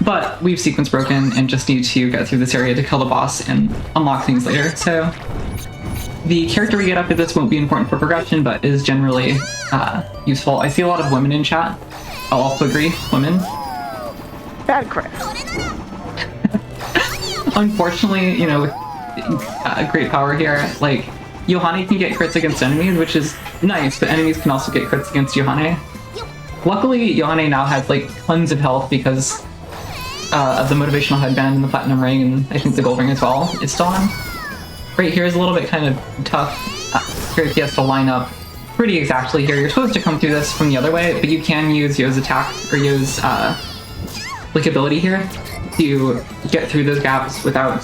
But we've sequence broken and just need to get through this area to kill the boss and unlock things later. So the character we get after this won't be important for progression, but is generally useful. I see a lot of women in chat. I'll also agree, women. Bad crit. Unfortunately, with great power here, like, Yohane can get crits against enemies, which is nice, but enemies can also get crits against Yohane. Luckily, Yohane now has like tons of health because of the motivational headband and the platinum ring, and I think the gold ring as well is still on. Right here is a little bit kind of tough. Here he has to line up pretty exactly here. You're supposed to come through this from the other way, but you can use Yo's attack or Yo's like ability here to get through those gaps without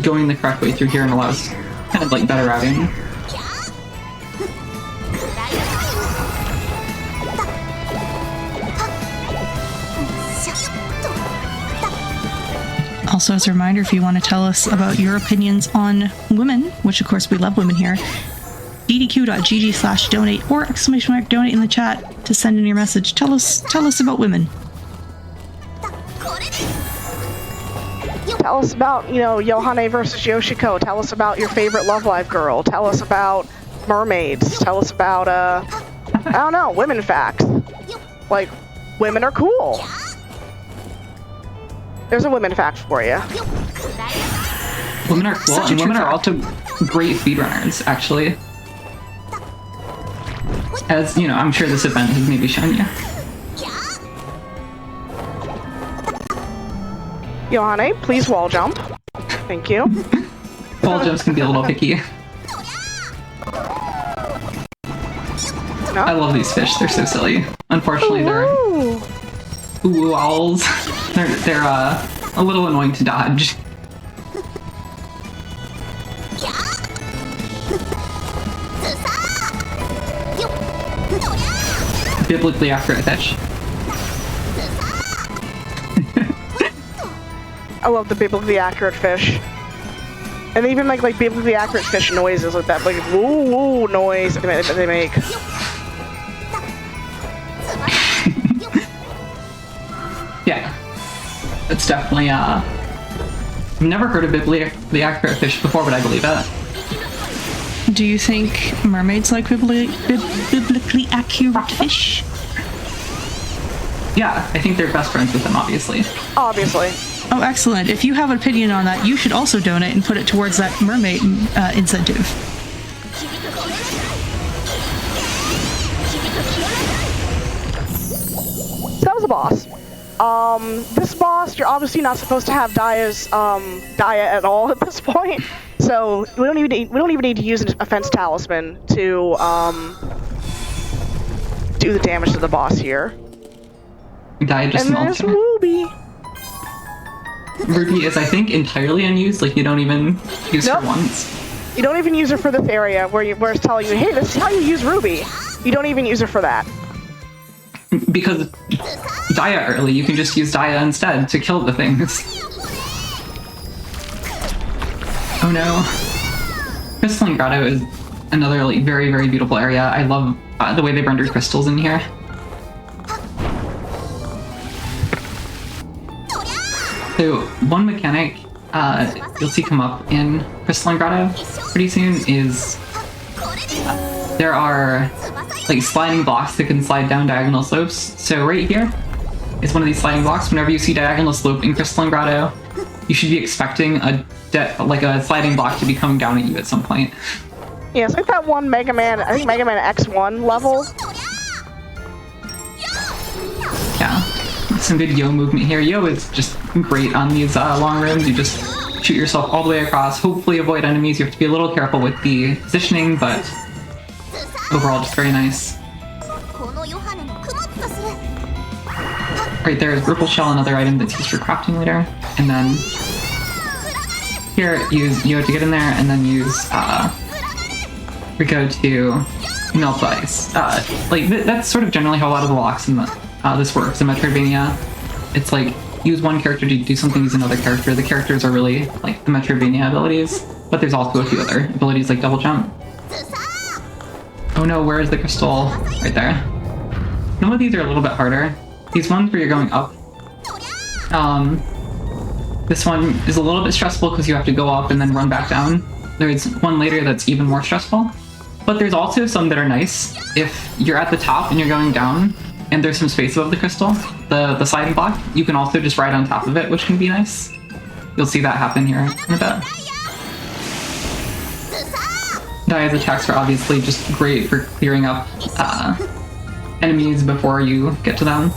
going the correct way through here, and allows kind of like better routing. Also, as a reminder, if you want to tell us about your opinions on women, which of course we love women here, ddq.gg/donate or !donate in the chat to send in your message. Tell us about women. Tell us about, Yohane versus Yoshiko. Tell us about your favorite Love Live girl. Tell us about mermaids. Tell us about, I don't know, women facts. Like, women are cool. There's a women fact for you. Women are cool, and women are also great speedrunners, actually. As, I'm sure this event has maybe shown you. Yohane, please wall jump. Thank you. Ball gems can be a little picky. No? I love these fish. They're so silly. Unfortunately, they're ooh owls. They're a little annoying to dodge. Biblically accurate fish. I love the biblically accurate fish. And even like biblically accurate fish noises like that, like woo woo noise that they make. Yeah. It's definitely I've never heard of biblically accurate fish before, but I believe it. Do you think mermaids like biblically accurate fish? Yeah, I think they're best friends with them, obviously. Obviously. Oh, excellent. If you have an opinion on that, you should also donate and put it towards that mermaid incentive. So that was a boss. This boss, you're obviously not supposed to have Daya's Daya at all at this point. So we don't even need to use an offense talisman to do the damage to the boss here. Dia just And an there's alternate. Ruby. Ruby is, I think, entirely unused. Like, you don't even use Nope. her once. You don't even use her for this area where it's telling you, hey, this is how you use Ruby. You don't even use her for that. Because Dia early, you can just use Dia instead to kill the things. Oh no. Crystalline Grotto is another like very, very beautiful area. I love the way they've rendered crystals in here. So one mechanic you'll see come up in Crystalline Grotto pretty soon is there are like sliding blocks that can slide down diagonal slopes. So right here is one of these sliding blocks. Whenever you see diagonal slope in Crystalline Grotto, you should be expecting a sliding block to be coming down at you at some point. Yes, like that one Mega Man, I think Mega Man X1 level. Yeah, some good Yo movement here. Yo is just great on these long rooms. You just shoot yourself all the way across, hopefully avoid enemies. You have to be a little careful with the positioning, but overall just very nice. Right there is Ripple Shell, another item that's used for crafting later. And then here, use Yo to get in there, and then use Rico to melt ice. That's sort of generally how a lot of the locks in this works in Metroidvania. It's like, use one character to do something, use another character. The characters are really like the Metroidvania abilities, but there's also a few other abilities like double jump. Oh no, where is the crystal? Right there. Some of these are a little bit harder. These ones where you're going up, this one is a little bit stressful because you have to go up and then run back down. There's one later that's even more stressful. But there's also some that are nice. If you're at the top and you're going down, and there's some space above the crystal, the sliding block, you can also just ride on top of it, which can be nice. You'll see that happen here in a bit. Dia's attacks are obviously just great for clearing up enemies before you get to them.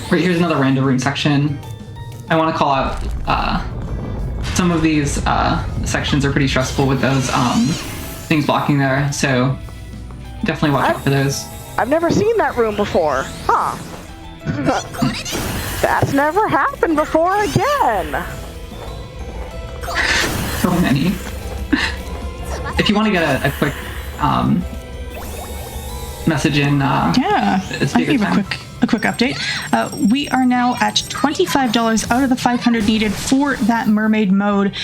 Right, here's another random room section. I want to call out some of these sections are pretty stressful with those things blocking there, so definitely watch out for those. I've never seen that room before. Huh. That's never happened before again. So many. If you want to get a quick message in, Yeah, it's I'll give a quick update. We are now at $25 out of the 500 needed for that mermaid mode.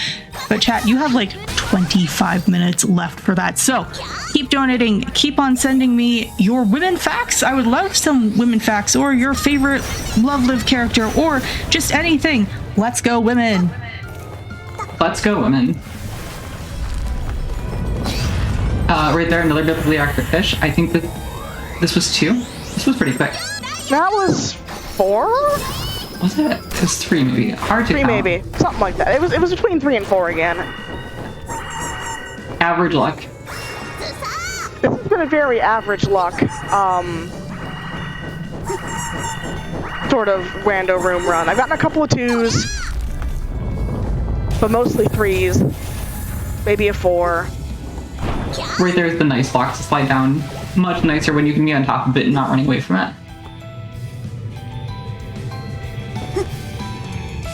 But chat, you have like 25 minutes left for that. So keep donating. Keep on sending me your women facts. I would love some women facts, or your favorite Love Live character, or just anything. Let's go, women. Let's go, women. Right there, another biblically accurate fish. I think that this was 2. This was pretty quick. That was 4? Was it? It was 3 maybe. Hard to 3 count. maybe. Something like that. It was between 3 and 4 again. Average luck. This has been a very average luck, sort of rando room run. I've gotten a couple of 2s. but mostly 3s, maybe a 4. Right there's the nice block to slide down. Much nicer when you can be on top of it and not running away from it.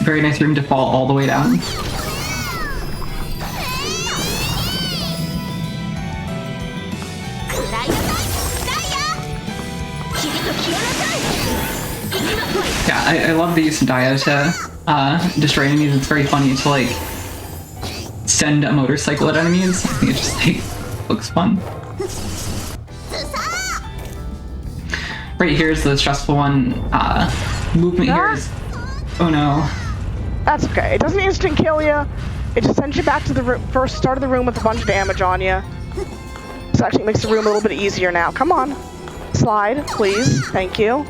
Very nice room to fall all the way down. Yeah, I love the use of Dia to destroy enemies. It's very funny to like send a motorcycle at enemies. I think it just like looks fun. Right here's the stressful one. Movement here is... Oh no. That's okay. It doesn't instant kill you. It just sends you back to the first start of the room with a bunch of damage on you. This actually makes the room a little bit easier now. Come on. Slide, please. Thank you.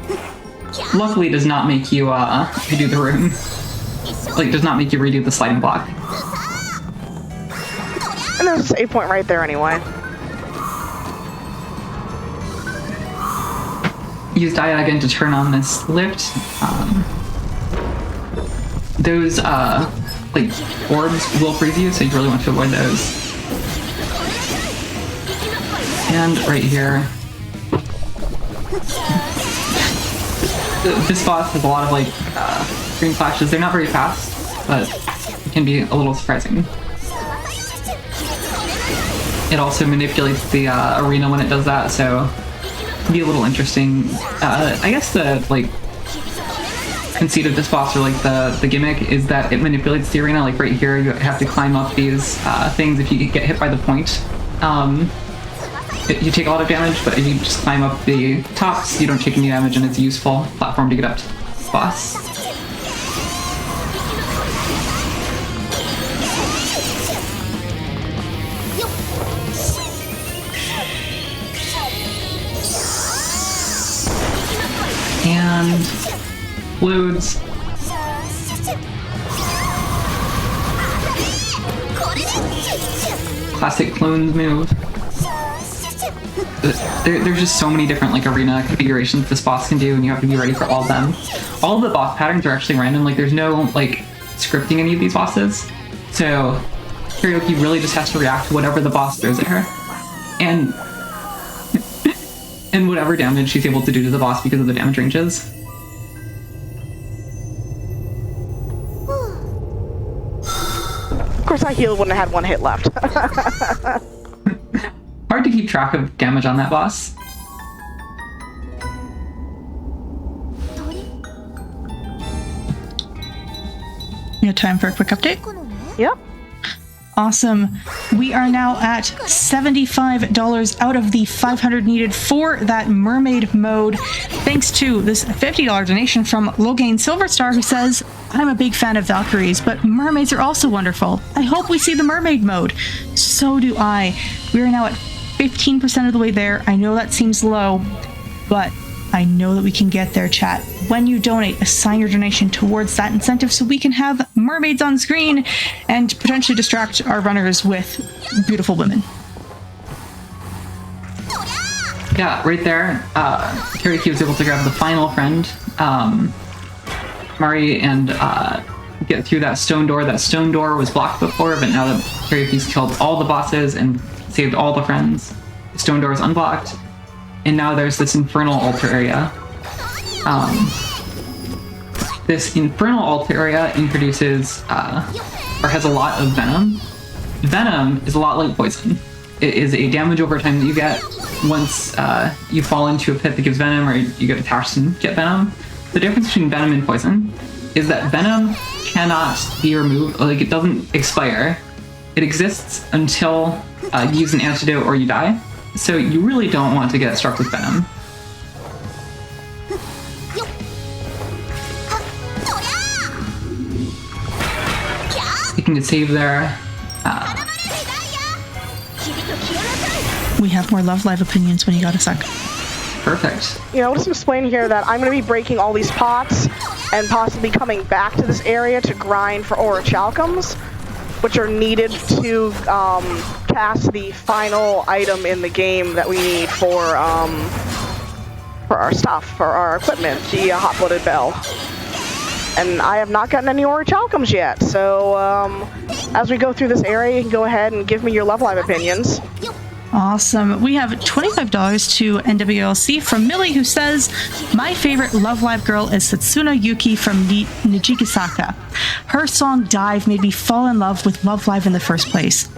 Luckily, it does not make you redo the room. Like, does not make you redo the sliding block. And there's a save point right there anyway. Use Dia again to turn on this lift. Those, like, orbs will freeze you, so you really want to avoid those. And right here. This boss has a lot of, like, green flashes. They're not very fast, but it can be a little surprising. It also manipulates the arena when it does that, so it can be a little interesting. I guess the, like, conceit of this boss, or like the gimmick, is that it manipulates the arena. Like right here, you have to climb up these things. If you get hit by the point, you take a lot of damage, but if you just climb up the tops, you don't take any damage, and it's a useful platform to get up to the boss. And loads. Classic clones move. There's just so many different like arena configurations this boss can do, and you have to be ready for all of them. All of the boss patterns are actually random. Like there's no like scripting any of these bosses, so Kariohki really just has to react to whatever the boss throws at her, and and whatever damage she's able to do to the boss because of the damage ranges. Of course, I healed when I had 1 hit left. Hard to keep track of damage on that boss. You have time for a quick update? Yep. Awesome. We are now at $75 out of the $500 needed for that mermaid mode, thanks to this $50 donation from Logain Silverstar, who says, I'm a big fan of Valkyries, but mermaids are also wonderful. I hope we see the mermaid mode. So do I. We are now at 15% of the way there. I know that seems low, but I know that we can get there, chat. When you donate, assign your donation towards that incentive so we can have mermaids on screen and potentially distract our runners with beautiful women. Yeah, right there, Kariohki was able to grab the final friend, Mari, and get through that stone door. That stone door was blocked before, but now that Kariohki's killed all the bosses and saved all the friends, the stone door is unblocked. And now there's this infernal altar area. This infernal altar area introduces, or has a lot of venom. Venom is a lot like poison. It is a damage over time that you get once you fall into a pit that gives venom, or you get attached and get venom. The difference between venom and poison is that venom cannot be removed, like it doesn't expire. It exists until you use an antidote or you die. So you really don't want to get struck with venom. You can get saved there. We have more Love Live opinions when you got a sec. Perfect. You know, just explain here that I'm going to be breaking all these pots and possibly coming back to this area to grind for orichalcums, which are needed to cast the final item in the game that we need for our stuff, for our equipment, the hot-blooded bell. And I have not gotten any orichalcums yet, so as we go through this area, you can go ahead and give me your Love Live opinions. Awesome. We have $25 to NWLC from Millie, who says, my favorite Love Live girl is Satsuna Yuki from Nijigisaka. Her song Dive made me fall in love with Love Live in the first place.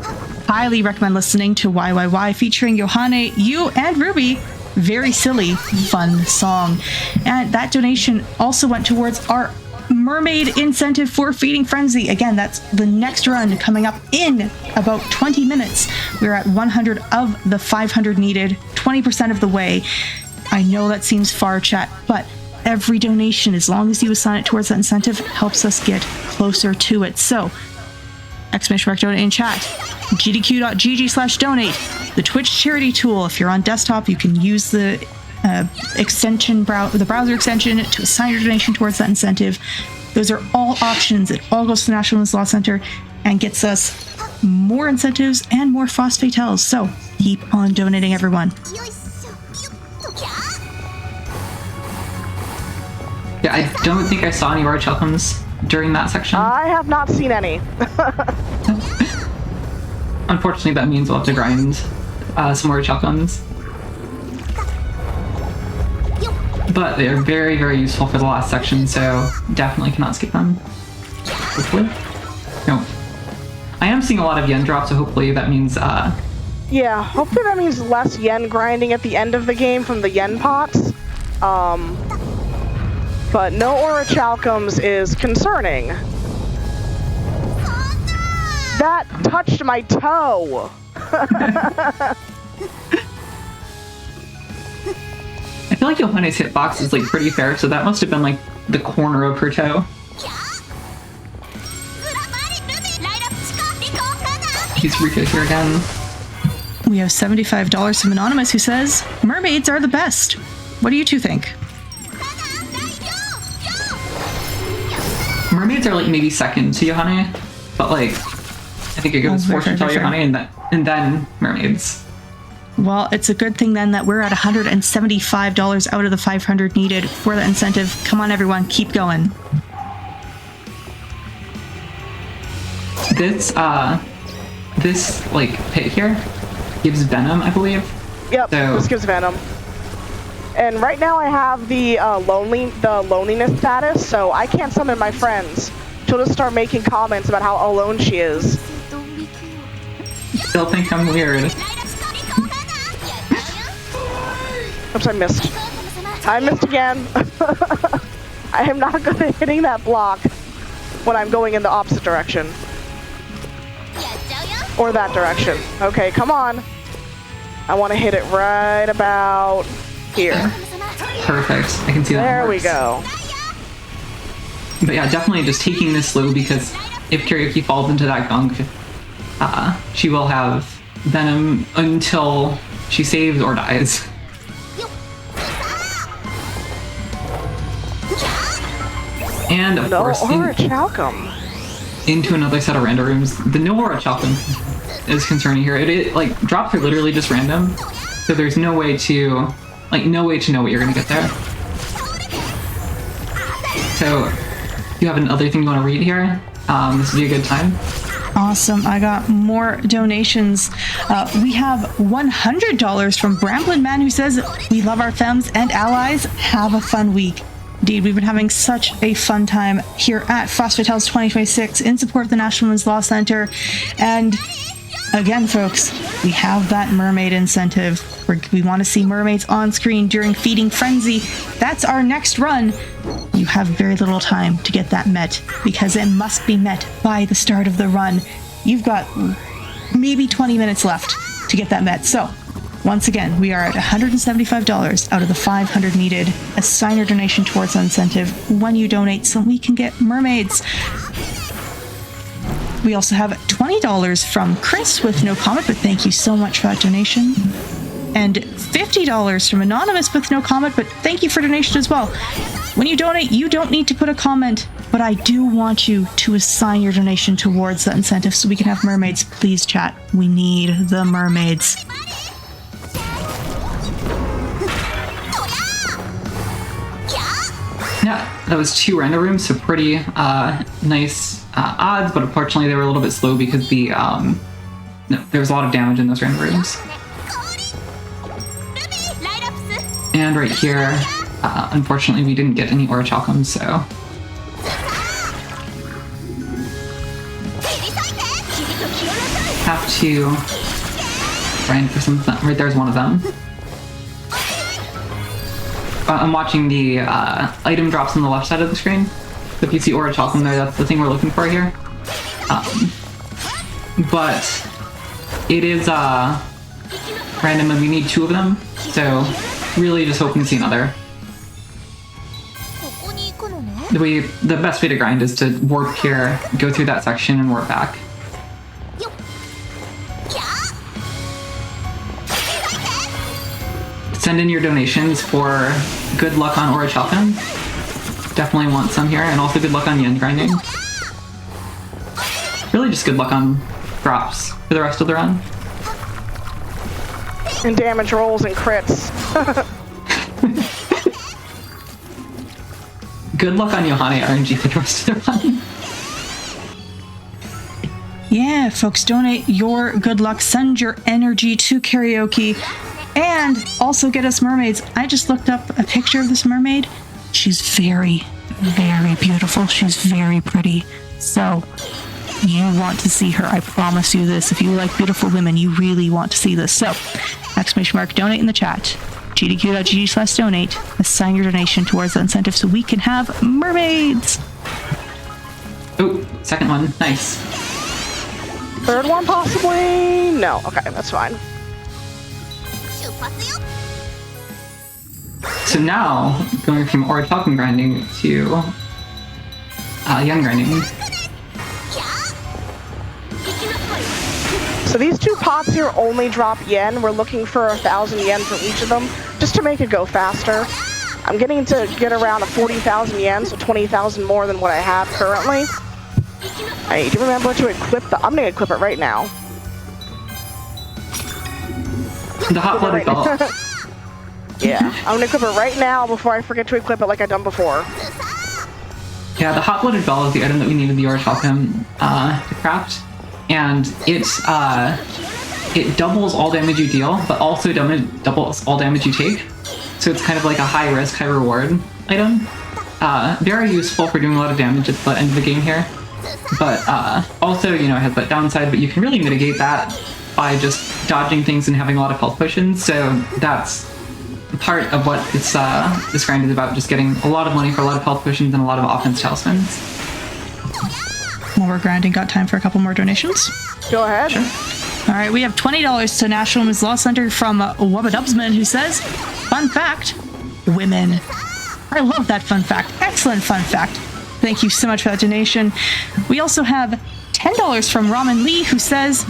Highly recommend listening to YYY featuring Yohane, you, and Ruby. Very silly, fun song. And that donation also went towards our mermaid incentive for Feeding Frenzy. Again, that's the next run coming up in about 20 minutes. We're at 100 of the 500 needed, 20% of the way. I know that seems far, chat, but every donation, as long as you assign it towards that incentive, helps us get closer to it. So, exclamation mark donate in chat, gdq.gg/donate, the Twitch charity tool. If you're on desktop, you can use the the browser extension to assign your donation towards that incentive. Those are all options. It all goes to the National Women's Law Center and gets us more incentives and more Frost Fatales. So keep on donating, everyone. Yeah, I don't think I saw any Roach Welcomes during that section. I have not seen any. Unfortunately, that means we'll have to grind some more Welcomes. But they're very, very useful for the last section, so definitely cannot skip them. Hopefully. No. I am seeing a lot of yen drop, so hopefully that means, Yeah, hopefully that means less yen grinding at the end of the game from the yen pots. But no Orichalcums is concerning. That touched my toe! I feel like Yohane's hitbox is like pretty fair, so that must have been like the corner of her toe. He's Rika here again. We have $75 from Anonymous, who says, mermaids are the best. What do you two think? Mermaids are like maybe second to Yohane, but like I think it goes fortune tell Yohane and then mermaids. Well, it's a good thing then that we're at $175 out of the 500 needed for the incentive. Come on, everyone, keep going. This like pit here gives venom, I believe. Yep, so, this gives venom. And right now I have the loneliness status, so I can't summon my friends. She'll just start making comments about how alone she is. They'll think I'm weird. Oops, I missed. I missed again. I am not good at hitting that block when I'm going in the opposite direction. Or that direction. Okay, come on. I want to hit it right about here. Perfect. I can see that. There we go. But yeah, definitely just taking this slow, because if Karioki falls into that gunk, she will have venom until she saves or dies. And of course, into another set of random rooms. The no Orichalcum is concerning here. It like drops are literally just random, so there's no way to know what you're gonna get there. So, you have another thing you want to read here? This would be a good time. Awesome. I got more donations. We have $100 from Bramblin Man, who says, we love our femmes and allies. Have a fun week. Indeed, we've been having such a fun time here at Frost Fatales 2026 in support of the National Women's Law Center. And again, folks, we have that mermaid incentive. We want to see mermaids on screen during Feeding Frenzy. That's our next run. You have very little time to get that met, because it must be met by the start of the run. You've got maybe 20 minutes left to get that met. So, once again, we are at $175 out of the 500 needed. Assign your donation towards the incentive when you donate so we can get mermaids. We also have $20 from Chris with no comment, but thank you so much for that donation. And $50 from Anonymous with no comment, but thank you for donation as well. When you donate, you don't need to put a comment, but I do want you to assign your donation towards that incentive so we can have mermaids. Please, chat. We need the mermaids. Yeah, that was 2 random rooms, so pretty nice odds, but unfortunately they were a little bit slow because there was a lot of damage in those random rooms. And right here, unfortunately we didn't get any Orichalcum, so... have to grind for some of them. Right there's one of them. I'm watching the item drops on the left side of the screen. So if you see Orichalcum there, that's the thing we're looking for here. But it is random and we need 2 of them, so really just hoping to see another. The best way to grind is to warp here, go through that section, and warp back. Send in your donations for good luck on Orichalcum. Definitely want some here, and also good luck on yen grinding. Really just good luck on drops for the rest of the run. And damage rolls and crits. Good luck on Yohane RNG for the rest of the run. Yeah, folks, donate your good luck. Send your energy to karaoke. And also get us mermaids. I just looked up a picture of this mermaid. She's very, very beautiful. She's very pretty. So, you want to see her. I promise you this. If you like beautiful women, you really want to see this. So, !donate in the chat. gdq.gg/donate. Assign your donation towards the incentive so we can have mermaids. Oh, second one. Nice. Third one, possibly? No. Okay, that's fine. So now, going from Orichalcum grinding to yen grinding. So these 2 pots here only drop yen. We're looking for 1,000 yen from each of them, just to make it go faster. I'm getting to get around a 40,000 yen, so 20,000 more than what I have currently. I need to remember to equip I'm gonna equip it right now. The hot-blooded belt. Yeah, I'm gonna equip it right now before I forget to equip it like I've done before. Yeah, the hot-blooded bell is the item that we need in the Orichalcum to craft. And it doubles all damage you deal, but also doubles all damage you take. So it's kind of like a high-risk, high-reward item. Very useful for doing a lot of damage at the end of the game here. But also, you know, it has that downside, but you can really mitigate that by just dodging things and having a lot of health potions. So that's part of what this grind is about, just getting a lot of money for a lot of health potions and a lot of offense talismans. While we're grinding, got time for a couple more donations? Go ahead. Sure. All right, we have $20 to National Women's Law Center from Wubba who says, fun fact, women. I love that fun fact. Excellent fun fact. Thank you so much for that donation. We also have $10 from Ramen Lee, who says,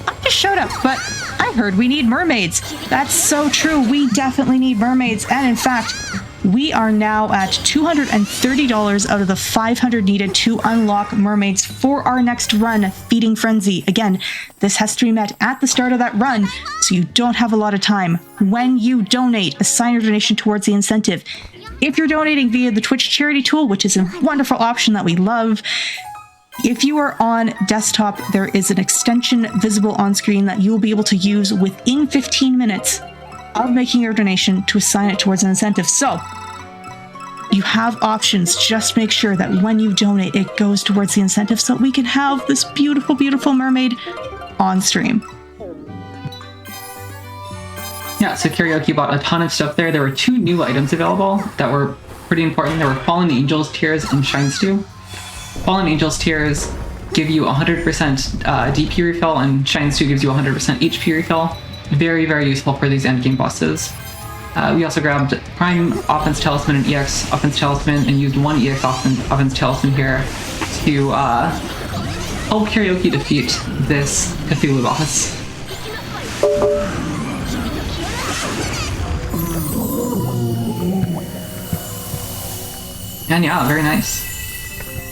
I just showed up, but I heard we need mermaids. That's so true. We definitely need mermaids. And in fact, we are now at $230 out of the 500 needed to unlock mermaids for our next run, Feeding Frenzy. Again, this has to be met at the start of that run, so you don't have a lot of time. When you donate, assign your donation towards the incentive. If you're donating via the Twitch charity tool, which is a wonderful option that we love, if you are on desktop, there is an extension visible on screen that you will be able to use within 15 minutes of making your donation to assign it towards an incentive. So you have options. Just make sure that when you donate, it goes towards the incentive so we can have this beautiful, beautiful mermaid on stream. Yeah, so Karaoke bought a ton of stuff there. There were 2 new items available that were pretty important. There were Fallen Angels Tears and Shine Stew. Fallen Angels Tears give you 100% DP refill, and Shine Stew gives you 100% HP refill. Very, very useful for these endgame bosses. We also grabbed Prime Offense Talisman and EX Offense Talisman and used 1 EX Offense Talisman here to help Karaoke defeat this Cthulhu boss. And yeah, very nice.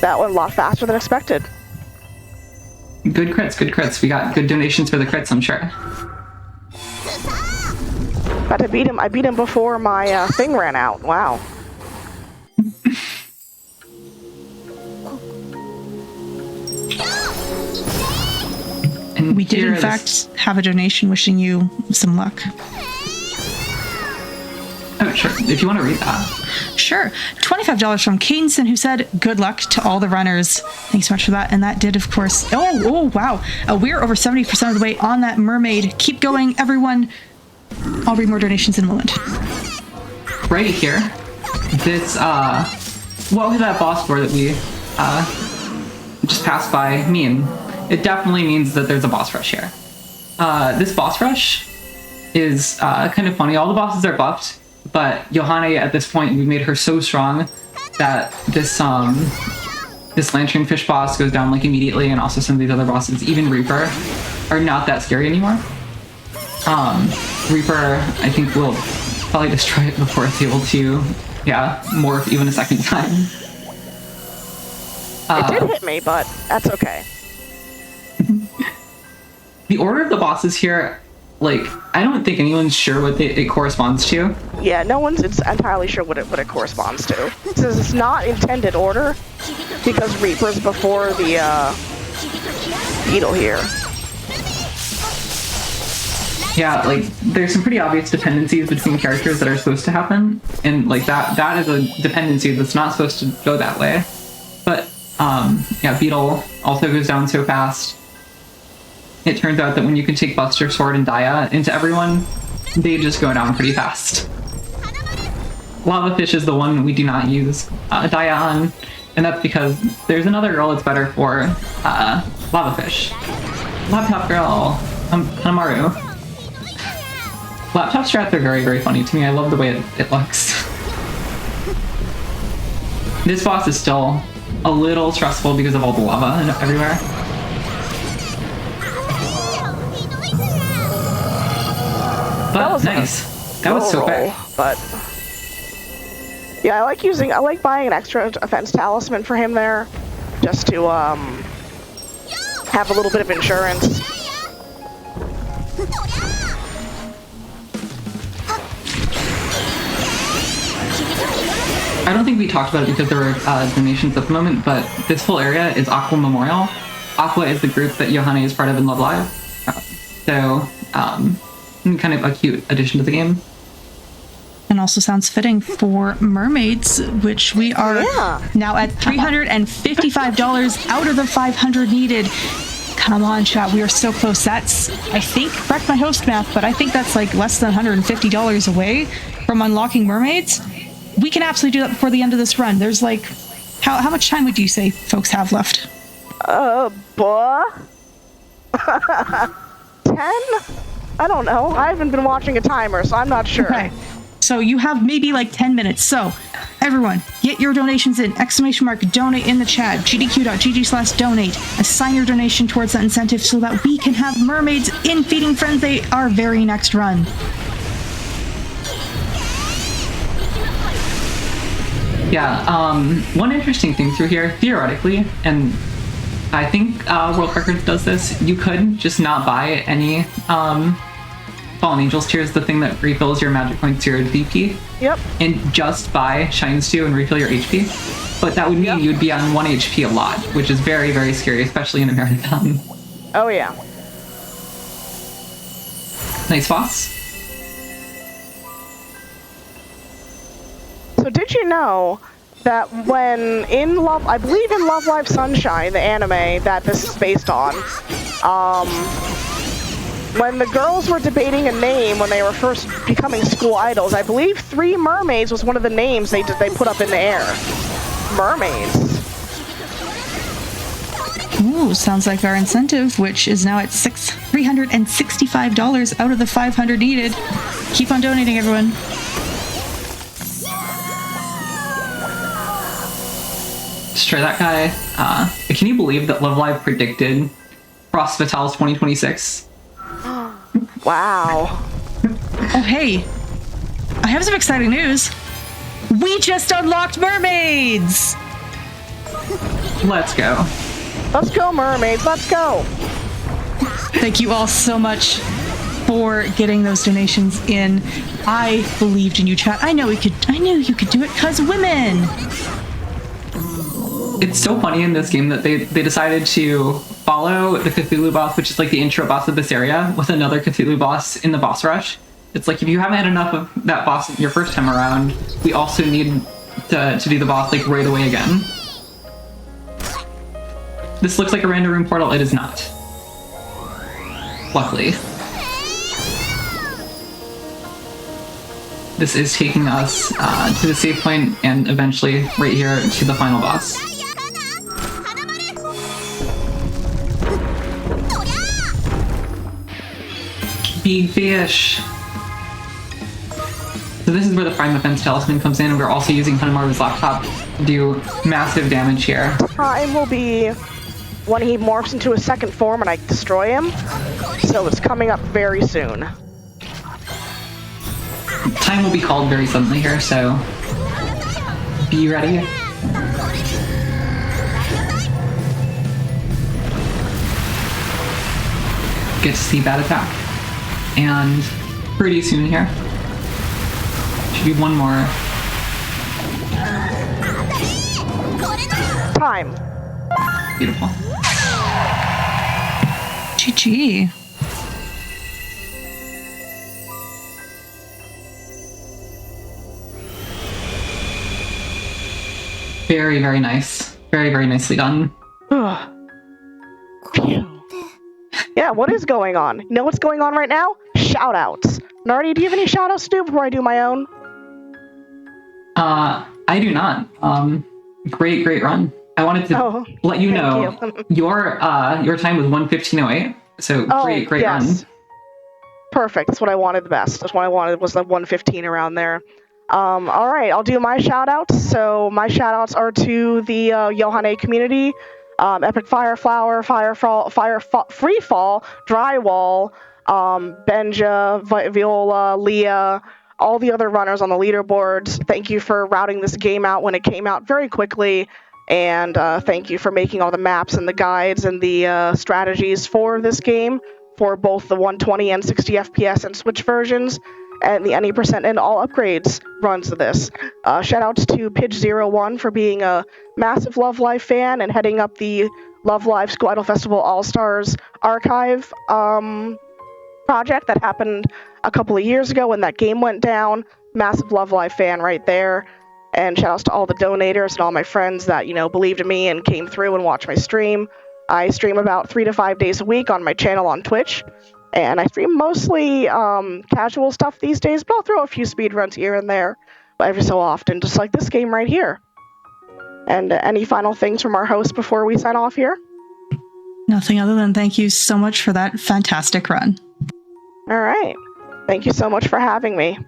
That went a lot faster than expected. Good crits, good crits. We got good donations for the crits, I'm sure. But I beat him before my thing ran out. Wow. We did, here in fact, have a donation wishing you some luck. Oh, sure. If you want to read that. Sure. $25 from Cadenson, who said, good luck to all the runners. Thanks so much for that. And that did, of course... Oh, wow. We're over 70% of the way on that mermaid. Keep going, everyone. I'll read more donations in a moment. Right here. This, what was that boss door that we, just passed by mean? It definitely means that there's a boss rush here. This boss rush is, kind of funny. All the bosses are buffed. But Yohane, at this point, we made her so strong that this lanternfish boss goes down like immediately, and also some of these other bosses, even Reaper, are not that scary anymore. Reaper, I think, will probably destroy it before it's able to, morph even a second time. It did hit me, but that's okay. The order of the bosses here, like, I don't think anyone's sure what it corresponds to. Yeah, no one's entirely sure what it corresponds to. It says it's not intended order, because Reaper's before the, Beetle here. Yeah, like, there's some pretty obvious dependencies between characters that are supposed to happen, and, like, that is a dependency that's not supposed to go that way. But, Beetle also goes down so fast. It turns out that when you can take Buster, Sword, and Daya into everyone, they just go down pretty fast. Lava Fish is the one we do not use Daya on, and that's because there's another girl that's better for Lava Fish. Laptop Girl, Hanamaru. Laptop strats are very, very funny to me. I love the way it looks. This boss is still a little stressful because of all the lava everywhere. But nice. That was so quick. But yeah, I like buying an extra offense talisman for him there, just to have a little bit of insurance. I don't think we talked about it because there were donations at the moment, but this whole area is Aqua Memorial. Aqua is the group that Yohane is part of in Love Live. Kind of a cute addition to the game. And also sounds fitting for mermaids, which we are now at $355 out of the 500 needed. Come on, chat. We are so close. That's, I think, correct my host math, but I think that's like less than $150 away from unlocking mermaids. We can absolutely do that before the end of this run. There's like, how much time would you say folks have left? 10? I don't know. I haven't been watching a timer, so I'm not sure. Okay. So you have maybe like 10 minutes. So everyone, get your donations in. ! Donate in the chat. gdq.gg/donate. Assign your donation towards that incentive so that we can have mermaids in Feeding Frenzy our very next run. Yeah, one interesting thing through here, theoretically, and I think World Records does this, you could just not buy any Fallen Angels tiers, the thing that refills your magic points to your DP. Yep. And just buy Shines 2 and refill your HP. But that would mean you'd be on 1 HP a lot, which is very, very scary, especially in a marathon. Oh, yeah. Nice boss. So did you know that when I believe in Love Live Sunshine, the anime that this is based on, when the girls were debating a name when they were first becoming school idols, I believe Three Mermaids was one of the names they put up in the air. Mermaids. Ooh, sounds like our incentive, which is now at $365 out of the 500 needed. Keep on donating, everyone. Destroy that guy. Can you believe that Love Live predicted Frost Vitalis 2026? Wow. Oh, hey. I have some exciting news. We just unlocked mermaids! Let's go. Let's go, mermaids. Let's go. Thank you all so much for getting those donations in. I believed in you, chat. I knew you could do it because women. It's so funny in this game that they decided to follow the Cthulhu boss, which is like the intro boss of this area, with another Cthulhu boss in the boss rush. It's like if you haven't had enough of that boss your first time around, we also need to do the boss like right away again. This looks like a random room portal. It is not. Luckily. This is taking us to the save point and eventually right here to the final boss. Big fish! So this is where the Prime Defense Talisman comes in. We're also using Hanamaru's laptop to do massive damage here. Time will be when he morphs into a second form and I destroy him. So it's coming up very soon. Time will be called very suddenly here, so be ready. Get to see that attack. And pretty soon here. Should be one more. Time. Beautiful. GG. Very, very nice. Very, very nicely done. Yeah, what is going on? You know what's going on right now? Shoutouts. Nardi, do you have any shoutouts to do before I do my own? I do not. Great, great run. I wanted to let you know your time was 1:15:08. So great run. Perfect. That's what I wanted the best. That's what I wanted was the 1:15 around there. All right, I'll do my shout-outs. So my shout-outs are to the Yohane community, Epic Fireflower, Freefall, Drywall, Benja, Viola, Leah, all the other runners on the leaderboards. Thank you for routing this game out when it came out very quickly, and thank you for making all the maps and the guides and the strategies for this game for both the 120 and 60 FPS and Switch versions, and the any percent and all upgrades runs of this. Shoutouts to Pidge01 for being a massive Love Live fan and heading up the Love Live School Idol Festival All-Stars archive project that happened a couple of years ago when that game went down. Massive Love Live fan right there. And shoutouts to all the donators and all my friends that, believed in me and came through and watched my stream. I stream about 3 to 5 days a week on my channel on Twitch. And I stream mostly casual stuff these days, but I'll throw a few speed runs here and there every so often, just like this game right here. And any final things from our host before we sign off here? Nothing other than thank you so much for that fantastic run. All right. Thank you so much for having me.